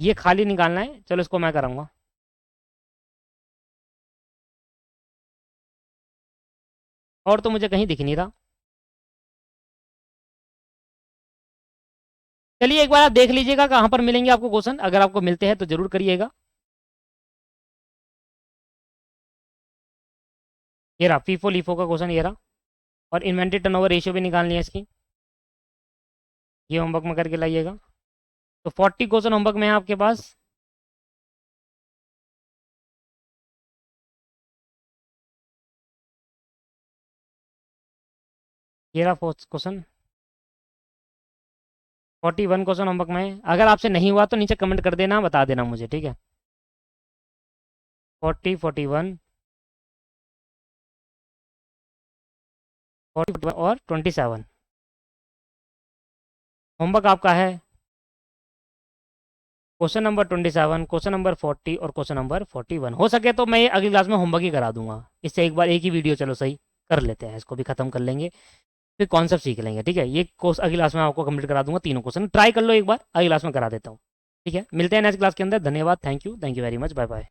ये खाली निकालना है। चलो इसको मैं कराऊंगा। और तो मुझे कहीं दिख नहीं रहा। चलिए एक बार आप देख लीजिएगा कहाँ पर मिलेंगे आपको क्वेश्चन, अगर आपको मिलते हैं तो जरूर करिएगा। ये रहा फीफो लिफो का क्वेश्चन, ये रहा, और इन्वेंटरी टर्नओवर रेशियो भी निकालनी है इसकी, ये होमवर्क में करके लाइएगा। तो 40 क्वेश्चन होमवर्क में है आपके पास। ये रहा फोर्थ क्वेश्चन, 41 क्वेश्चन होमवर्क में है। अगर आपसे नहीं हुआ तो नीचे कमेंट कर देना, बता देना मुझे, ठीक है। 40, 41, 40 और 27 होमवर्क आपका है क्वेश्चन नंबर 27, क्वेश्चन नंबर 40 और क्वेश्चन नंबर 41। हो सके तो मैं ये अगली क्लास में होमवर्क ही करा दूंगा, इससे एक बार एक ही वीडियो चलो सही कर लेते हैं, इसको भी खत्म कर लेंगे, फिर कॉन्सेप्ट सीख लेंगे। ठीक है, ये कोर्स अगली क्लास में आपको कंप्लीट करा दूंगा, तीनों क्वेश्चन ट्राई कर लो एक बार, अगली क्लास में करा देता हूँ। ठीक है, मिलते हैं नेक्स्ट क्लास के अंदर। धन्यवाद, thank you very much, bye bye.